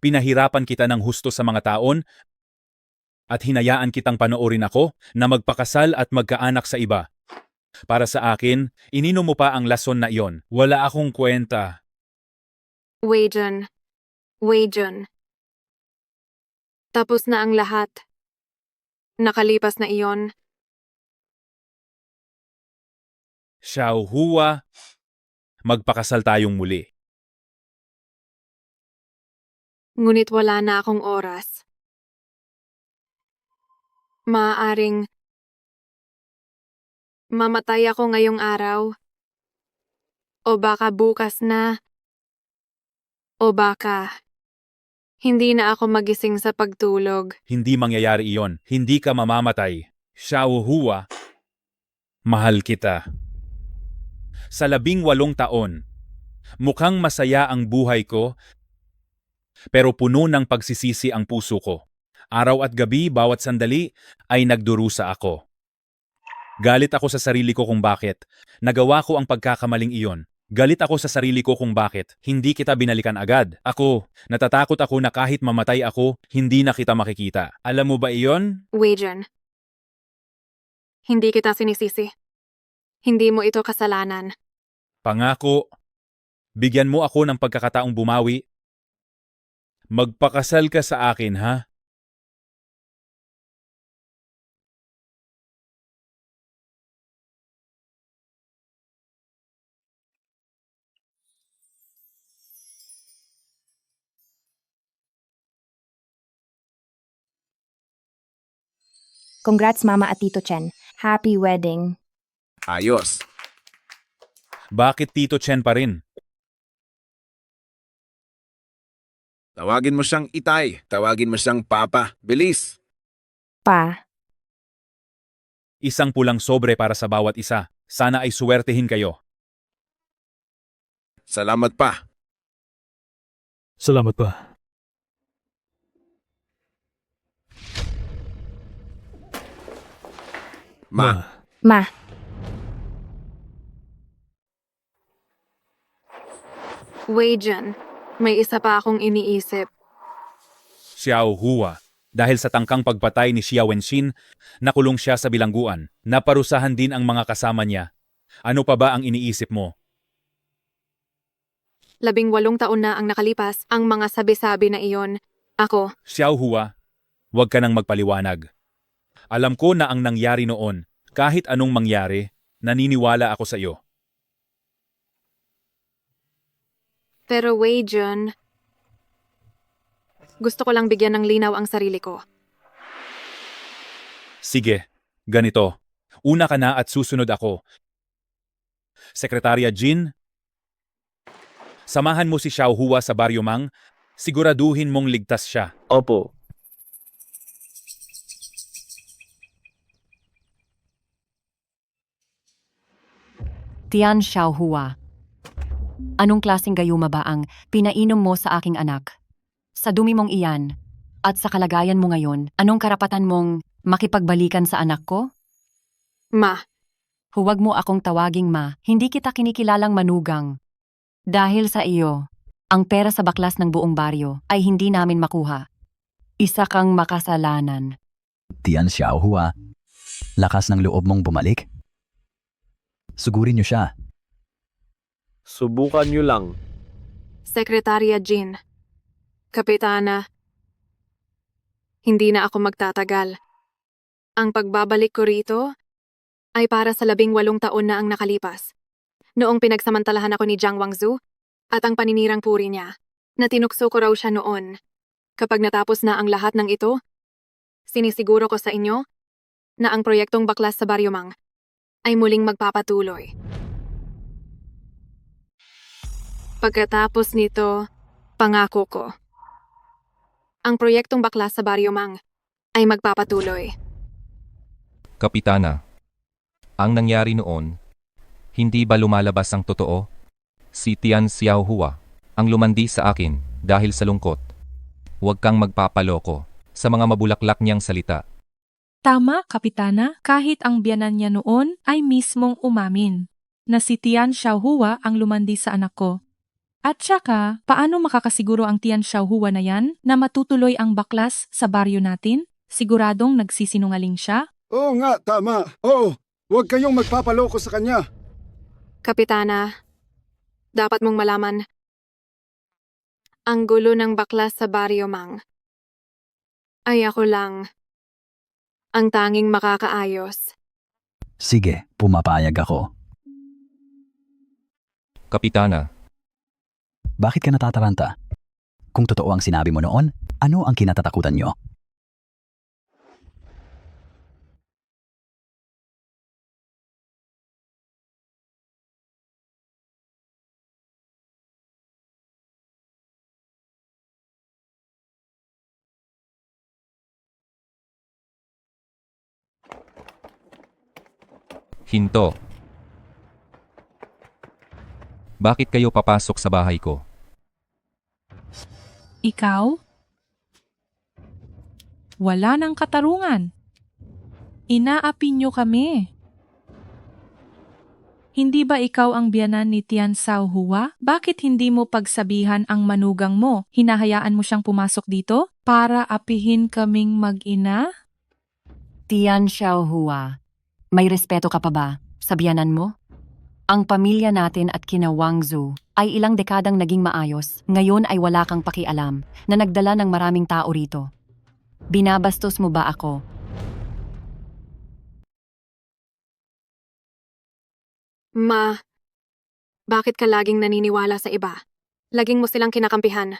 Pinahirapan kita ng husto sa mga taon at hinayaan kitang panoorin ako na magpakasal at magkaanak sa iba. Para sa akin, ininom mo pa ang lason na iyon. Wala akong kwenta. Wei Jun. Tapos na ang lahat. Nakalipas na iyon. Xiaohua, magpakasal tayong muli. Ngunit wala na akong oras. Maaaring mamatay ako ngayong araw. O baka bukas na. O baka hindi na ako magising sa pagtulog. Hindi mangyayari iyon. Hindi ka mamamatay. Xiaohua, mahal kita. Sa 18 taon, mukhang masaya ang buhay ko, pero puno ng pagsisisi ang puso ko. Araw at gabi, bawat sandali, ay nagdurusa ako. Galit ako sa sarili ko kung bakit. Nagawa ko ang pagkakamaling iyon. Galit ako sa sarili ko kung bakit. Hindi kita binalikan agad. Natatakot ako na kahit mamatay ako, hindi na kita makikita. Alam mo ba iyon? Wei Jun, hindi kita sinisisi. Hindi mo ito kasalanan. Pangako, bigyan mo ako ng pagkakataong bumawi. Magpakasal ka sa akin, ha? Congrats Mama at Tito Chen. Happy wedding. Ayos. Bakit Tito Chen pa rin? Tawagin mo siyang Itay. Tawagin mo siyang Papa. Bilis. Pa. Isang pulang sobre para sa bawat isa. Sana ay suwertehin kayo. Salamat pa. Salamat pa. Ma. Wei Jun, May isa pa akong iniisip. Xiao Hua. Dahil sa tangkang pagpatay ni Xia Wenxin, nakulong siya sa bilangguan. Naparusahan din ang mga kasama niya. Ano pa ba ang iniisip mo? 18 taon na ang nakalipas, ang mga sabi-sabi na iyon. Ako, Xiao Hua, huwag ka nang magpaliwanag. Alam ko na ang nangyari noon. Kahit anong mangyari, naniniwala ako sa iyo. pero Wei Jun, gusto ko lang bigyan ng linaw ang sarili ko. Sige, ganito. Una ka na at susunod ako. Sekretarya Jin, samahan mo si Xiao Hua sa Baryo Mang. Siguraduhin mong ligtas siya. Opo. Tian Xiaohua. Anong klaseng gayuma ba ang pinainom mo sa aking anak? Sa dumi mong iyan, at sa kalagayan mo ngayon, anong karapatan mong makipagbalikan sa anak ko? Ma. Huwag mo akong tawaging ma, hindi kita kinikilalang manugang. Dahil sa iyo, ang pera sa baklas ng buong baryo ay hindi namin makuha. Isa kang makasalanan. Tian Xiaohua, lakas ng loob mong bumalik? Sugurin niyo siya. Subukan niyo lang. Sekretarya Jin, Kapitana, hindi na ako magtatagal. Ang pagbabalik ko rito ay para sa 18 taon na ang nakalipas. Noong pinagsamantalahan ako ni Jiang Wangzhou at ang paninirang puri niya, na tinukso ko raw siya noon. Kapag natapos na ang lahat ng ito, sinisiguro ko sa inyo na ang proyektong baklas sa Baryo Mang ay muling magpapatuloy. Pagkatapos nito, pangako ko, ang proyektong baklas sa Baryo Mang ay magpapatuloy. Kapitana, ang nangyari noon, hindi ba lumalabas ang totoo? Si Tian Xiaohua ang lumandi sa akin dahil sa lungkot. Huwag kang magpapaloko sa mga mabulaklak niyang salita. Tama, Kapitana, kahit ang biyanan niya noon ay mismong umamin na si Tian Xiaohua ang lumandi sa anak ko. At saka, paano makakasiguro ang Tian Xiaohua na yan na matutuloy ang baklas sa baryo natin? Siguradong nagsisinungaling siya? Oo nga, tama. Oo, huwag kayong magpapaloko sa kanya. Kapitana, dapat mong malaman, ang gulo ng baklas sa Baryo Mang ay ako lang ang tanging makakaayos. Sige, pumapayag ako. Kapitana, Bakit ka natataranta? Kung totoo ang sinabi mo noon, ano ang kinatatakutan niyo? hinto. Bakit kayo papasok sa bahay ko? Ikaw? Wala nang katarungan. Inaapi niyo kami. Hindi ba ikaw ang biyanan ni Tian Xiaohua? Bakit hindi mo pagsabihan ang manugang mo? Hinahayaan mo siyang pumasok dito para apihin kaming mag-ina? Tian Xiaohua, may respeto ka pa ba sa biyanan mo? Ang pamilya natin at kina Wangzhou ay ilang dekadang naging maayos. Ngayon ay wala kang pakialam na nagdala ng maraming tao rito. Binabastos mo ba ako? Ma, bakit ka laging naniniwala sa iba? Laging mo silang kinakampihan.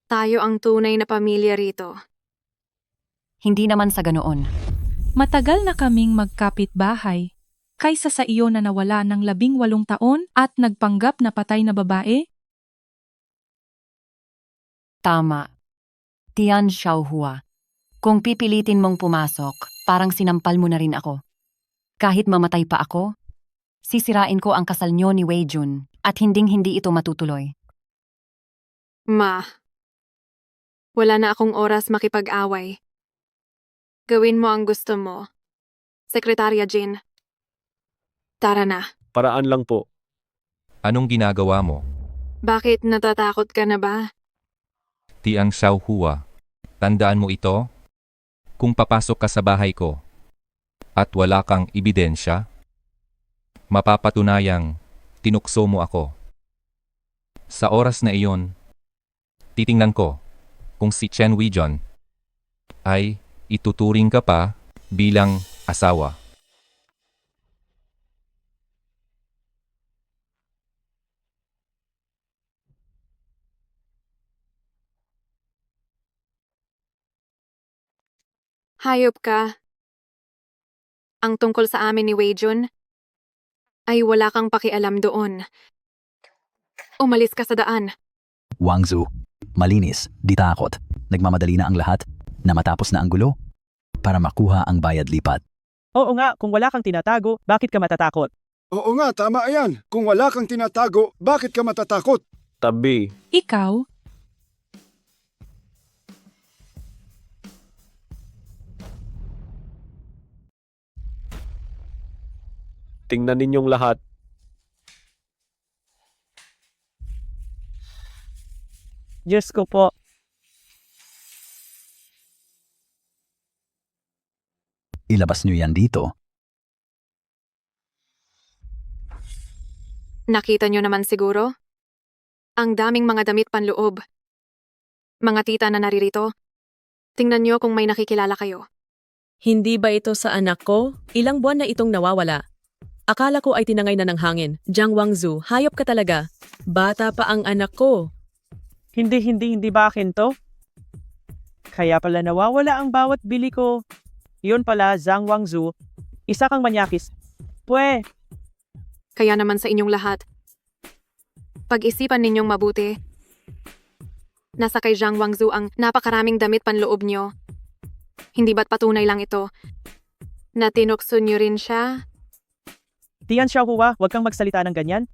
Tayo ang tunay na pamilya rito. Hindi naman sa ganoon. Matagal na kaming magkapit-bahay. Kaysa sa iyo na nawala ng 18 taon at nagpanggap na patay na babae? Tama. Tian Xiaohua. Kung pipilitin mong pumasok, parang sinampal mo na rin ako. Kahit mamatay pa ako, sisirain ko ang kasal niyo ni Wei Jun at hinding-hindi ito matutuloy. Ma, wala na akong oras makipag-away. Gawin mo ang gusto mo. Sekretarya Jin, tara na. Paraan lang po. Anong ginagawa mo? Bakit natatakot ka na ba? Tiang Xiaohua, tandaan mo ito? Kung papasok ka sa bahay ko at wala kang ebidensya, mapapatunayang tinukso mo ako. Sa oras na iyon, titingnan ko kung si Chen Weijun ay ituturing ka pa bilang asawa. Hayop ka. Ang tungkol sa amin ni Weijun ay wala kang pakialam doon. Umalis ka sa daan. Wang Zu, malinis, di takot. Nagmamadali na ang lahat na matapos na ang gulo para makuha ang bayad lipat. Oo nga, kung wala kang tinatago, bakit ka matatakot? Oo nga, tama yan. Kung wala kang tinatago, bakit ka matatakot? Tabi. Ikaw? Tingnan ninyong lahat. Diyos ko po. Ilabas niyo yan dito. Nakita nyo naman siguro? Ang daming mga damit panloob. Mga tita na naririto. Tingnan nyo kung may nakikilala kayo. Hindi ba ito sa anak ko? Ilang buwan na itong nawawala. Akala ko ay tinangay na ng hangin. Jiang Wangzu, hayop ka talaga. Bata pa ang anak ko. Hindi ba akin to? Kaya pala nawawala ang bawat bili ko. Yun pala, Zhang Wangzu, isa kang manyakis. Pwe! Kaya naman sa inyong lahat. Pag-isipan ninyong mabuti. Nasa kay Zhang Wangzu ang napakaraming damit panloob nyo. Hindi ba't patunay lang ito? Na tinukso nyo rin siya? Tian Xiaohua, huwag kang magsalita ng ganyan.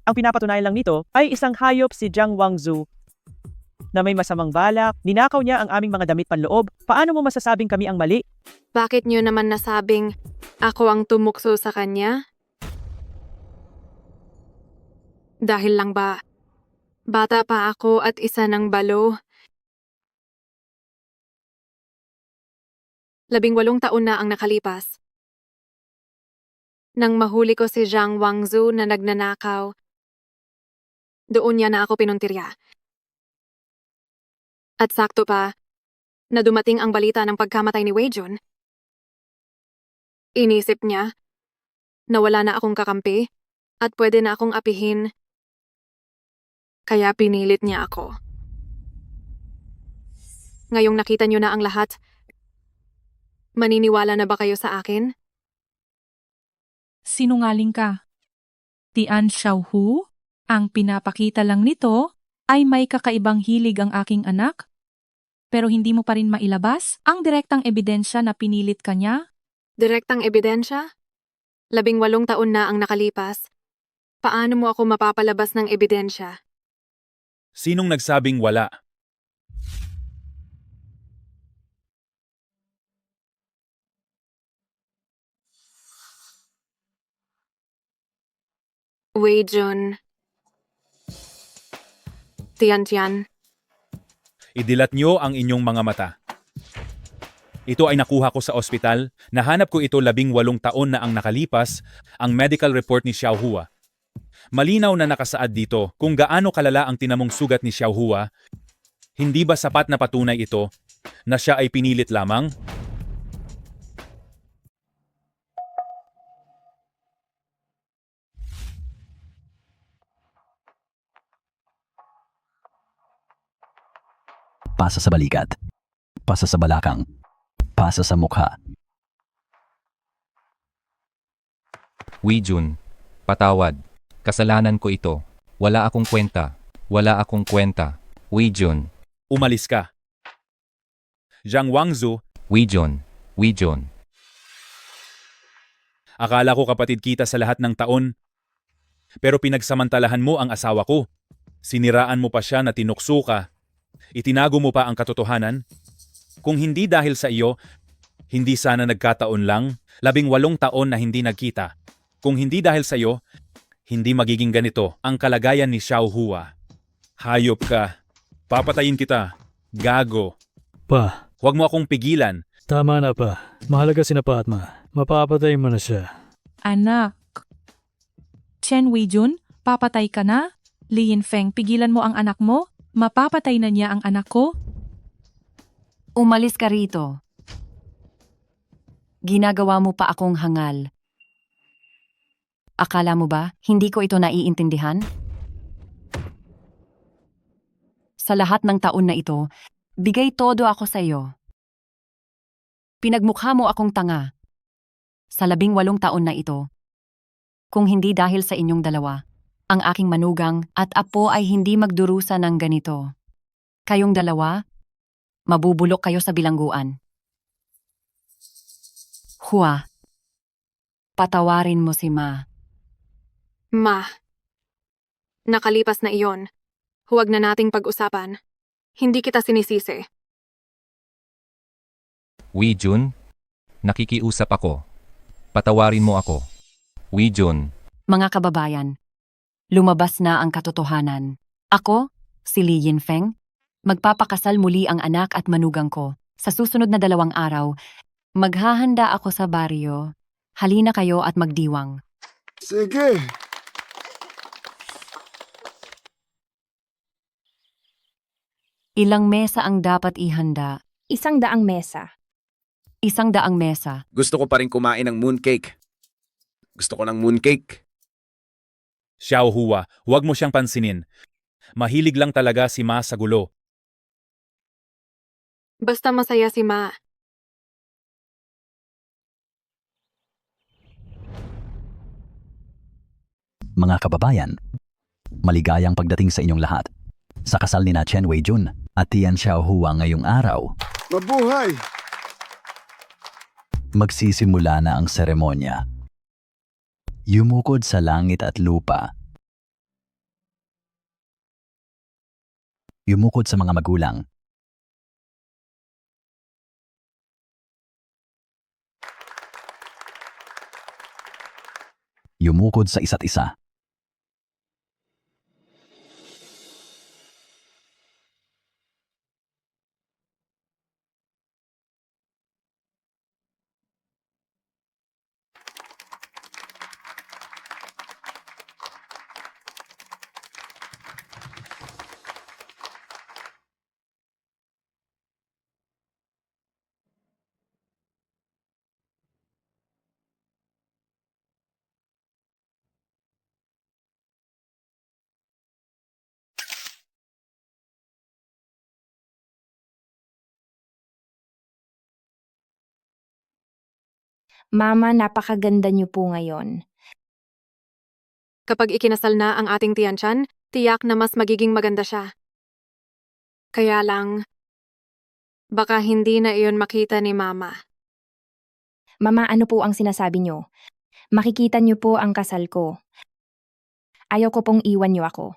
Ang pinapatunayan lang nito ay isang hayop si Jiang Wangzu na may masamang balak, ninakaw niya ang aming mga damit panloob. Paano mo masasabing kami ang mali? Bakit nyo naman nasabing ako ang tumukso sa kanya? Dahil lang ba, bata pa ako at isa ng balo? 18 taon na ang nakalipas. Nang mahuli ko si Zhang Wangzu na nagnanakaw, doon niya na ako pinuntirya. At sakto pa, na dumating ang balita ng pagkamatay ni Weijun. Inisip niya na wala na akong kakampi at pwede na akong apihin. Kaya pinilit niya ako. Ngayong nakita niyo na ang lahat, maniniwala na ba kayo sa akin? Sinungaling ka. Tian Xiaohu, ang pinapakita lang nito ay may kakaibang hilig ang aking anak. Pero hindi mo pa rin mailabas ang direktang ebidensya na pinilit ka niya? Direktang ebidensya? 18 taon na ang nakalipas. Paano mo ako mapapalabas ng ebidensya? Sinong nagsabing wala? Weijun. Tian. Idilat niyo ang inyong mga mata. Ito ay nakuha ko sa ospital. Nahanap ko ito 18 taon na ang nakalipas, ang medical report ni Xiaohua. Malinaw na nakasaad dito kung gaano kalala ang tinamong sugat ni Xiaohua. Hindi ba sapat na patunay ito na siya ay pinilit lamang? Pasa sa balikat. Pasa sa balakang. Pasa sa mukha. Weijun, patawad. Kasalanan ko ito. Wala akong kwenta. Wala akong kwenta. Weijun. Umalis ka. Jiang Wangzu. Weijun. Akala ko kapatid kita sa lahat ng taon. Pero pinagsamantalahan mo ang asawa ko. Siniraan mo pa siya na tinukso ka. Itinago mo pa ang katotohanan. Kung hindi dahil sa iyo, hindi sana nagkataon lang, 18 taon na hindi nagkita. Kung hindi dahil sa iyo, Hindi magiging ganito ang kalagayan ni Xiao Hua. Hayop ka. Papatayin kita. Gago. Pa, Huwag mo akong pigilan. tama na pa. Mahalaga si Pa at Ma. Mapapatay mo na siya. Anak. Chen Weijun, papatay ka na? Li Yinfeng, pigilan mo ang anak mo? Mapapatay na niya ang anak ko? Umalis ka rito. Ginagawa mo pa akong hangal. Akala mo ba, hindi ko ito naiintindihan? Sa lahat ng taon na ito, bigay todo ako sa iyo. Pinagmukha mo akong tanga. Sa 18 taon na ito. Kung hindi dahil sa inyong dalawa, ang aking manugang at apo ay hindi magdurusa ng ganito. Kayong dalawa, mabubulok kayo sa bilangguan. Hua, patawarin mo si Ma. Ma, nakalipas na iyon. Huwag na nating pag-usapan. Hindi kita sinisisi. Weijun, nakikiusap ako. Patawarin mo ako. Weijun, Mga kababayan, lumabas na ang katotohanan. Ako, si Li Yinfeng, magpapakasal muli ang anak at manugang ko. Sa susunod na 2 araw, maghahanda ako sa baryo. Halina kayo at magdiwang. Sige. Ilang mesa ang dapat ihanda? 100 mesa. 100 mesa. Gusto ko pa rin kumain ng mooncake. Gusto ko ng mooncake. Xiao Hua, huwag mo siyang pansinin. Mahilig lang talaga si Ma sa gulo. Basta masaya si Ma. Mga kababayan, maligayang pagdating sa inyong lahat. Sa kasal ni na Chen Weijun at Tian Xiaohua ngayong araw, Mabuhay! magsisimula na ang seremonya. Yumukod sa langit at lupa. Yumukod sa mga magulang. Yumukod sa isa't isa. Mama, napakaganda niyo po ngayon. Kapag ikinasal na ang ating Tianchan, tiyak na mas magiging maganda siya. Kaya lang, baka hindi na iyon makita ni Mama. Mama, ano po ang sinasabi niyo? Makikita niyo po ang kasal ko. Ayaw ko pong iwan niyo ako.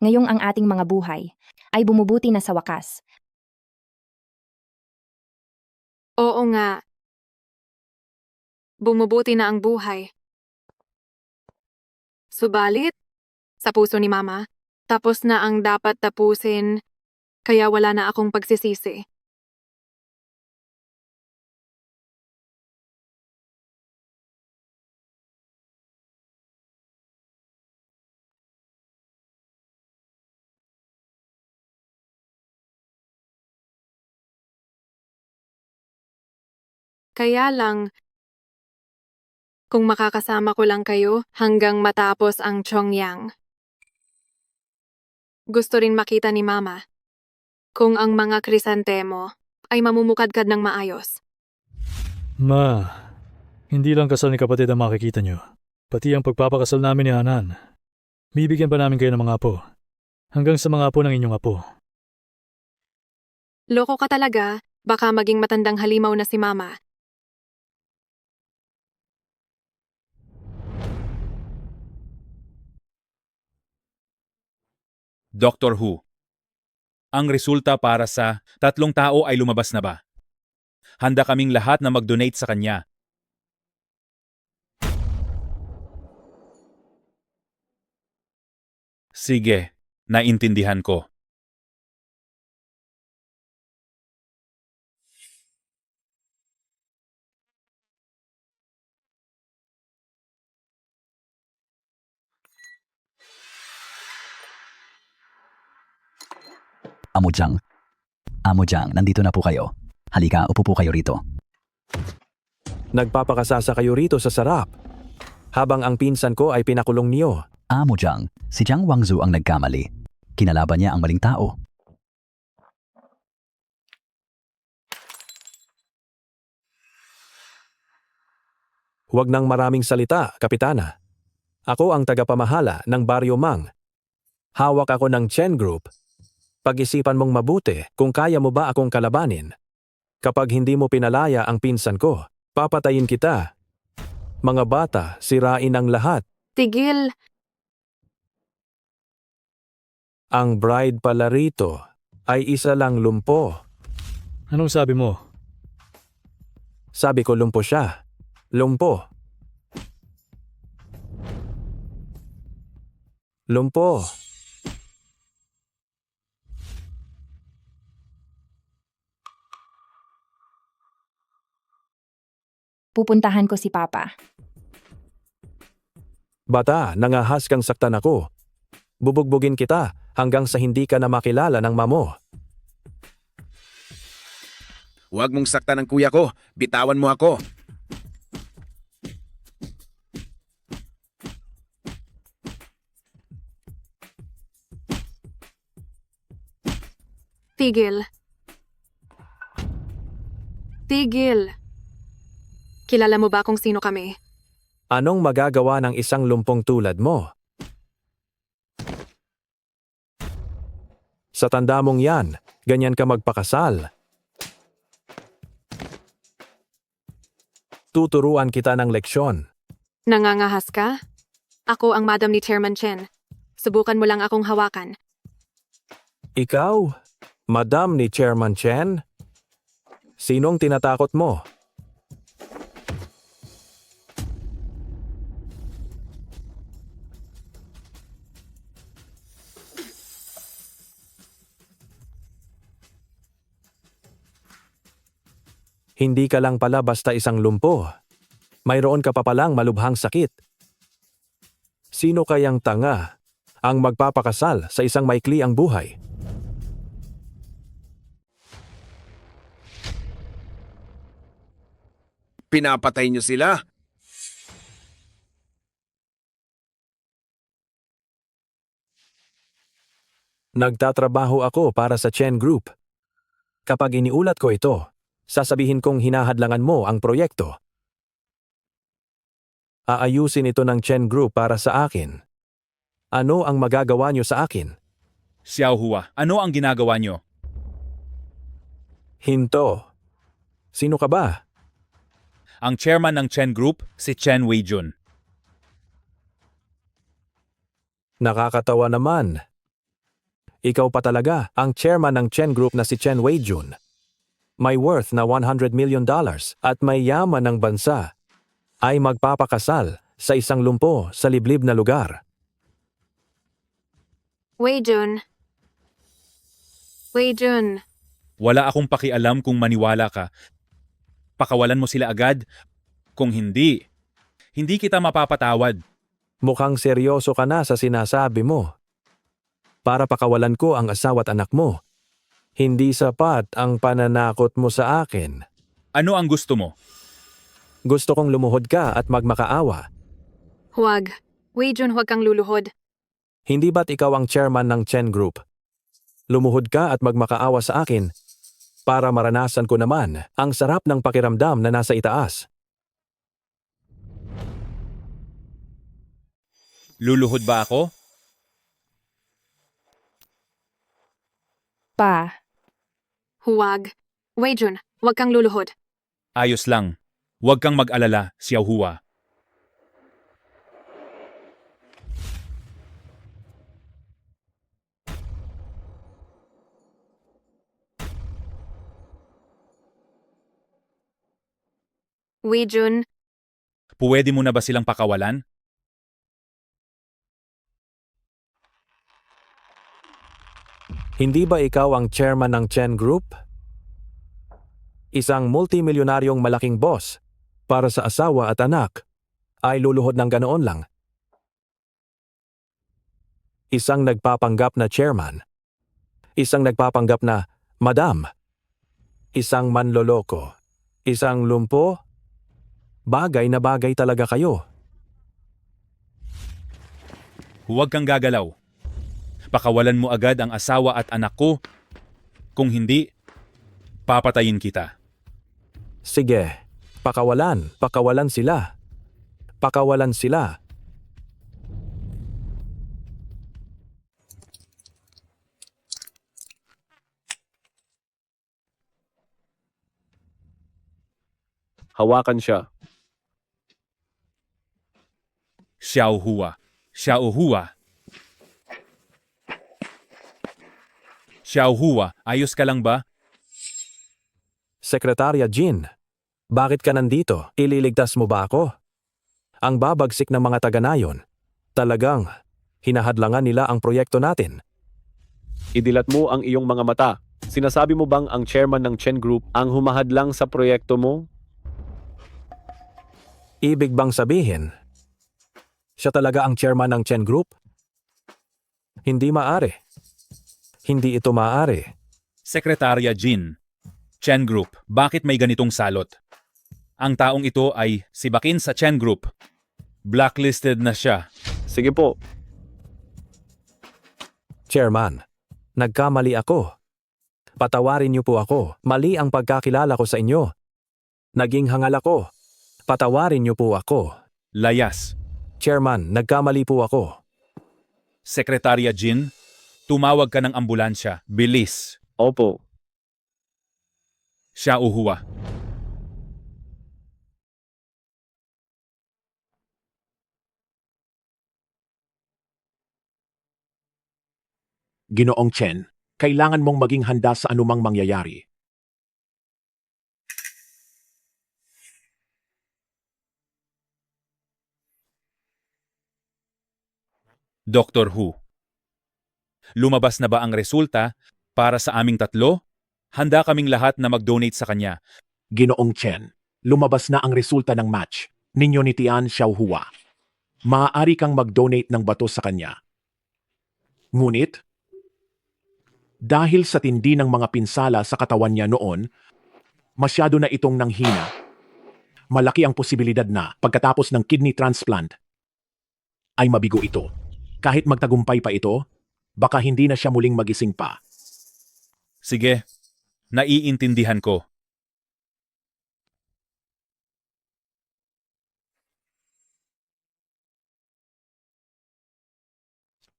Ngayong ang ating mga buhay ay bumubuti na sa wakas. Oo nga. Bumubuti na ang buhay. Subalit, sa puso ni Mama, tapos na ang dapat tapusin, kaya wala na akong pagsisisi. Kaya lang, kung makakasama ko lang kayo hanggang matapos ang Chongyang. Gusto rin makita ni Mama kung ang mga krisantemo ay mamumukadkad ng maayos. Ma, hindi lang kasal ni kapatid ang makikita nyo. Pati ang pagpapakasal namin ni Hanan. Bibigyan pa namin kayo ng mga apo. Hanggang sa mga apo ng inyong apo. Loko ka talaga, baka maging matandang halimaw na si Mama. Dr. Hu, ang resulta para sa 3 tao ay lumabas na ba? Handa kaming lahat na mag-donate sa kanya. Sige, naintindihan ko. Amojang. Amojang, nandito na po kayo. Halika, upo po kayo rito. Nagpapakasasa kayo rito sa sarap. Habang ang pinsan ko ay pinakulong niyo. Amojang, si Jiang Wangzu ang nagkamali. Kinalaban niya ang maling tao. Huwag nang maraming salita, Kapitana. Ako ang tagapamahala ng Baryo Mang. Hawak ako ng Chen Group. Pag-isipan mong mabuti kung kaya mo ba akong kalabanin. Kapag hindi mo pinalaya ang pinsan ko, papatayin kita. Mga bata, sirain ang lahat. Tigil. Ang bride pala rito ay isa lang lumpo. Anong sabi mo? Sabi ko lumpo siya. Lumpo. Lumpo. Pupuntahan ko si Papa. Bata, nangahas kang saktan ako. Bubugbugin kita hanggang sa hindi ka na makilala ng mamo. Huwag mong saktan ang kuya ko. Bitawan mo ako. Tigil. Tigil. Kilala mo ba kung sino kami? Anong magagawa ng isang lumpong tulad mo? Sa tanda mong yan, ganyan ka magpakasal. Tuturuan kita ng leksyon. Nangangahas ka? Ako ang madam ni Chairman Chen. Subukan mo lang akong hawakan. Ikaw, Madam ni Chairman Chen? Sinong tinatakot mo? Hindi ka lang pala basta isang lumpo. Mayroon ka pa palang malubhang sakit. Sino kayang tanga ang magpapakasal sa isang maikli ang buhay? Pinapatay niyo sila. Nagtatrabaho ako para sa Chen Group. Kapag iniulat ko ito, sasabihin kong hinahadlangan mo ang proyekto. Aayusin ito ng Chen Group para sa akin. Ano ang magagawa niyo sa akin? Xiao Hua, ano ang ginagawa niyo? Hinto. Sino ka ba? Ang chairman ng Chen Group, si Chen Weijun. Nakakatawa naman. Ikaw pa talaga ang chairman ng Chen Group na si Chen Weijun. May worth na $100 million at may yaman ng bansa ay magpapakasal sa isang lumpo sa liblib na lugar. Weijun. Weijun. Wala akong pakialam kung maniwala ka. Pakawalan mo sila agad. Kung hindi, hindi kita mapapatawad. Mukhang seryoso ka na sa sinasabi mo. Para pakawalan ko ang asawa at anak mo. Hindi sapat ang pananakot mo sa akin. Ano ang gusto mo? Gusto kong lumuhod ka at magmakaawa. Huwag. Weijun, huwag kang luluhod. Hindi ba't ikaw ang chairman ng Chen Group? Lumuhod ka at magmakaawa sa akin para maranasan ko naman ang sarap ng pakiramdam na nasa itaas. Luluhod ba ako? Pa. Huwag. Weijun, huwag kang luluhod. Ayos lang. Huwag kang mag-alala, Xiao Hua. Weijun. Puwede mo na ba silang pakawalan? Hindi ba ikaw ang chairman ng Chen Group? Isang multimilyonaryong malaking boss para sa asawa at anak ay luluhod ng ganoon lang. Isang nagpapanggap na chairman. Isang nagpapanggap na madam. Isang manloloko. Isang lumpo. Bagay na bagay talaga kayo. Huwag kang gagalaw. Pakawalan mo agad ang asawa at anak ko. Kung hindi, papatayin kita. Sige, pakawalan sila. Pakawalan sila. Hawakan siya. Xiao Hua. Xiao Hua. Xiao Hua, ayos ka lang ba? Sekretarya Jin, bakit ka nandito? Ililigtas mo ba ako? Ang babagsik ng mga taga-nayon. Talagang hinahadlangan nila ang proyekto natin. Idilat mo ang iyong mga mata. Sinasabi mo bang ang chairman ng Chen Group ang humahadlang sa proyekto mo? Ibig bang sabihin, siya talaga ang chairman ng Chen Group? Hindi maaari. Hindi ito maaari. Sekretarya Jin. Chen Group, bakit may ganitong salot? Ang taong ito ay si Bakin sa Chen Group. Blacklisted na siya. Sige po. Chairman, nagkamali ako. Patawarin niyo po ako. Mali ang pagkakilala ko sa inyo. Naging hangal ako. Patawarin niyo po ako. Layas. Chairman, nagkamali po ako. Sekretarya Jin, tumawag ka ng ambulansya. Bilis. Opo. Xiao Hua. Ginoong Chen, kailangan mong maging handa sa anumang mangyayari. Dr. Hu. Lumabas na ba ang resulta para sa aming tatlo? Handa kaming lahat na mag-donate sa kanya. Ginoong Chen, lumabas na ang resulta ng match ninyo ni Tian Xiaohua. Maaari kang mag-donate ng bato sa kanya. Ngunit, dahil sa tindi ng mga pinsala sa katawan niya noon, masyado na itong nanghina. Malaki ang posibilidad na pagkatapos ng kidney transplant ay mabigo ito. Kahit magtagumpay pa ito, baka hindi na siya muling magising pa. Sige, naiintindihan ko.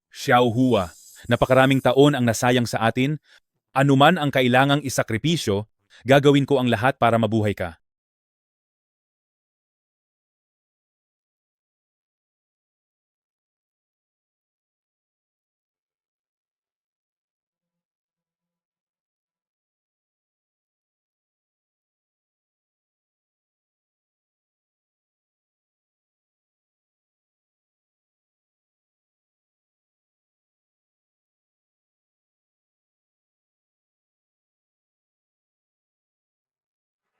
Xiao Hua, napakaraming taon ang nasayang sa atin. Anuman ang kailangang isakripisyo, gagawin ko ang lahat para mabuhay ka.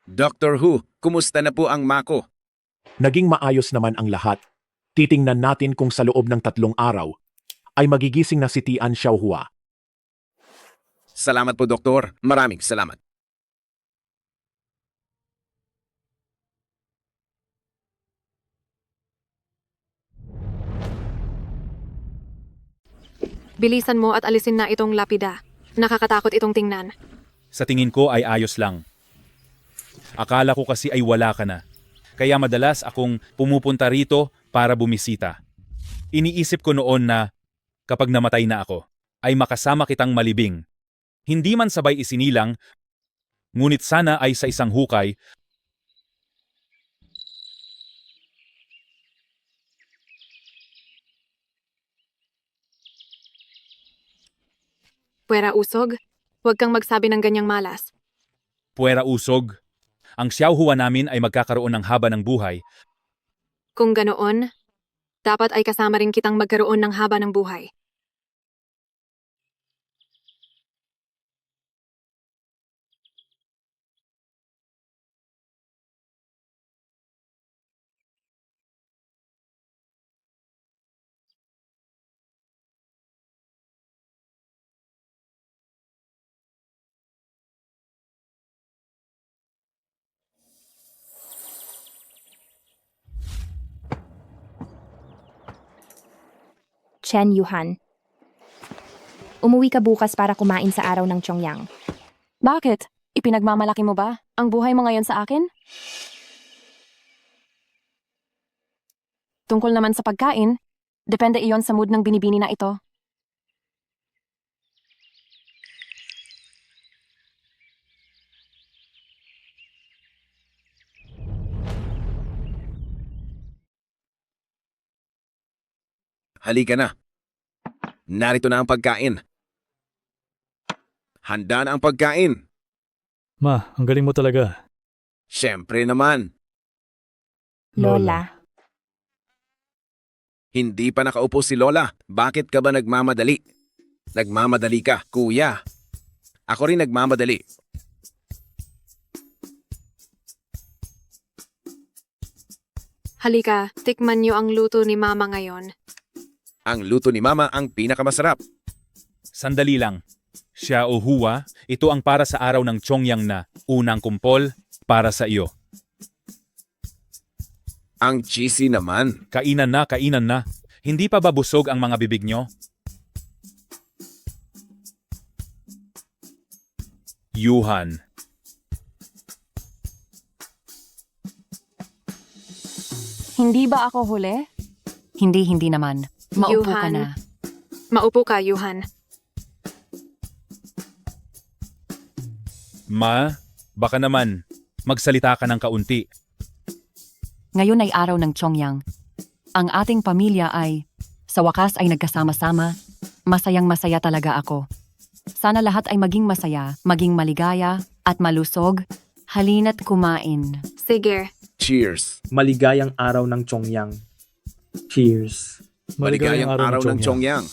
Dr. Hu, kumusta na po ang mako? Naging maayos naman ang lahat. Titingnan natin kung sa loob ng 3 araw ay magigising na si Tian Xiaohua. Salamat po, Doktor. Maraming salamat. Bilisan mo at alisin na itong lapida. Nakakatakot itong tingnan. Sa tingin ko ay ayos lang. Akala ko kasi ay wala ka na. Kaya madalas akong pumupunta rito para bumisita. Iniisip ko noon na kapag namatay na ako, ay makasama kitang malibing. Hindi man sabay isinilang, ngunit sana ay sa isang hukay. Puwera usog, huwag kang magsabi ng ganyang malas. Puwera usog. Ang Xiaohua namin ay magkakaroon ng haba ng buhay. Kung ganoon, dapat ay kasama rin kitang magkaroon ng haba ng buhay. Chen Yuhan. Umuwi ka bukas para kumain sa araw ng Chongyang. Bakit? Ipinagmamalaki mo ba ang buhay mo ngayon sa akin? Tungkol naman sa pagkain, depende iyon sa mood ng binibini na ito. Halika na. Narito na ang pagkain. Handa na ang pagkain. Ma, ang galing mo talaga. Siyempre naman. Lola. Hindi pa nakaupo si Lola. Bakit ka ba nagmamadali? Nagmamadali ka, kuya. Ako rin nagmamadali. Halika, tikman niyo ang luto ni Mama ngayon. Ang luto ni Mama ang pinakamasarap. Sandali lang. Xiao Hua, ito ang para sa araw ng Chongyang na unang kumpol para sa iyo. Ang cheesy naman. Kainan na, kainan na. Hindi pa ba busog ang mga bibig nyo? Yuhan. Hindi ba ako huli? Hindi naman. Maupo ka Yuhan. na. Maupo ka, Yuhan. Ma, baka naman, magsalita ka ng kaunti. Ngayon ay araw ng Chongyang. Ang ating pamilya ay, sa wakas ay nagkasama-sama. Masayang-masaya talaga ako. Sana lahat ay maging masaya, maging maligaya, at malusog. Halina't kumain. Sige. Cheers. Maligayang araw ng Chongyang. Cheers. Maligayang araw ng Chongyang.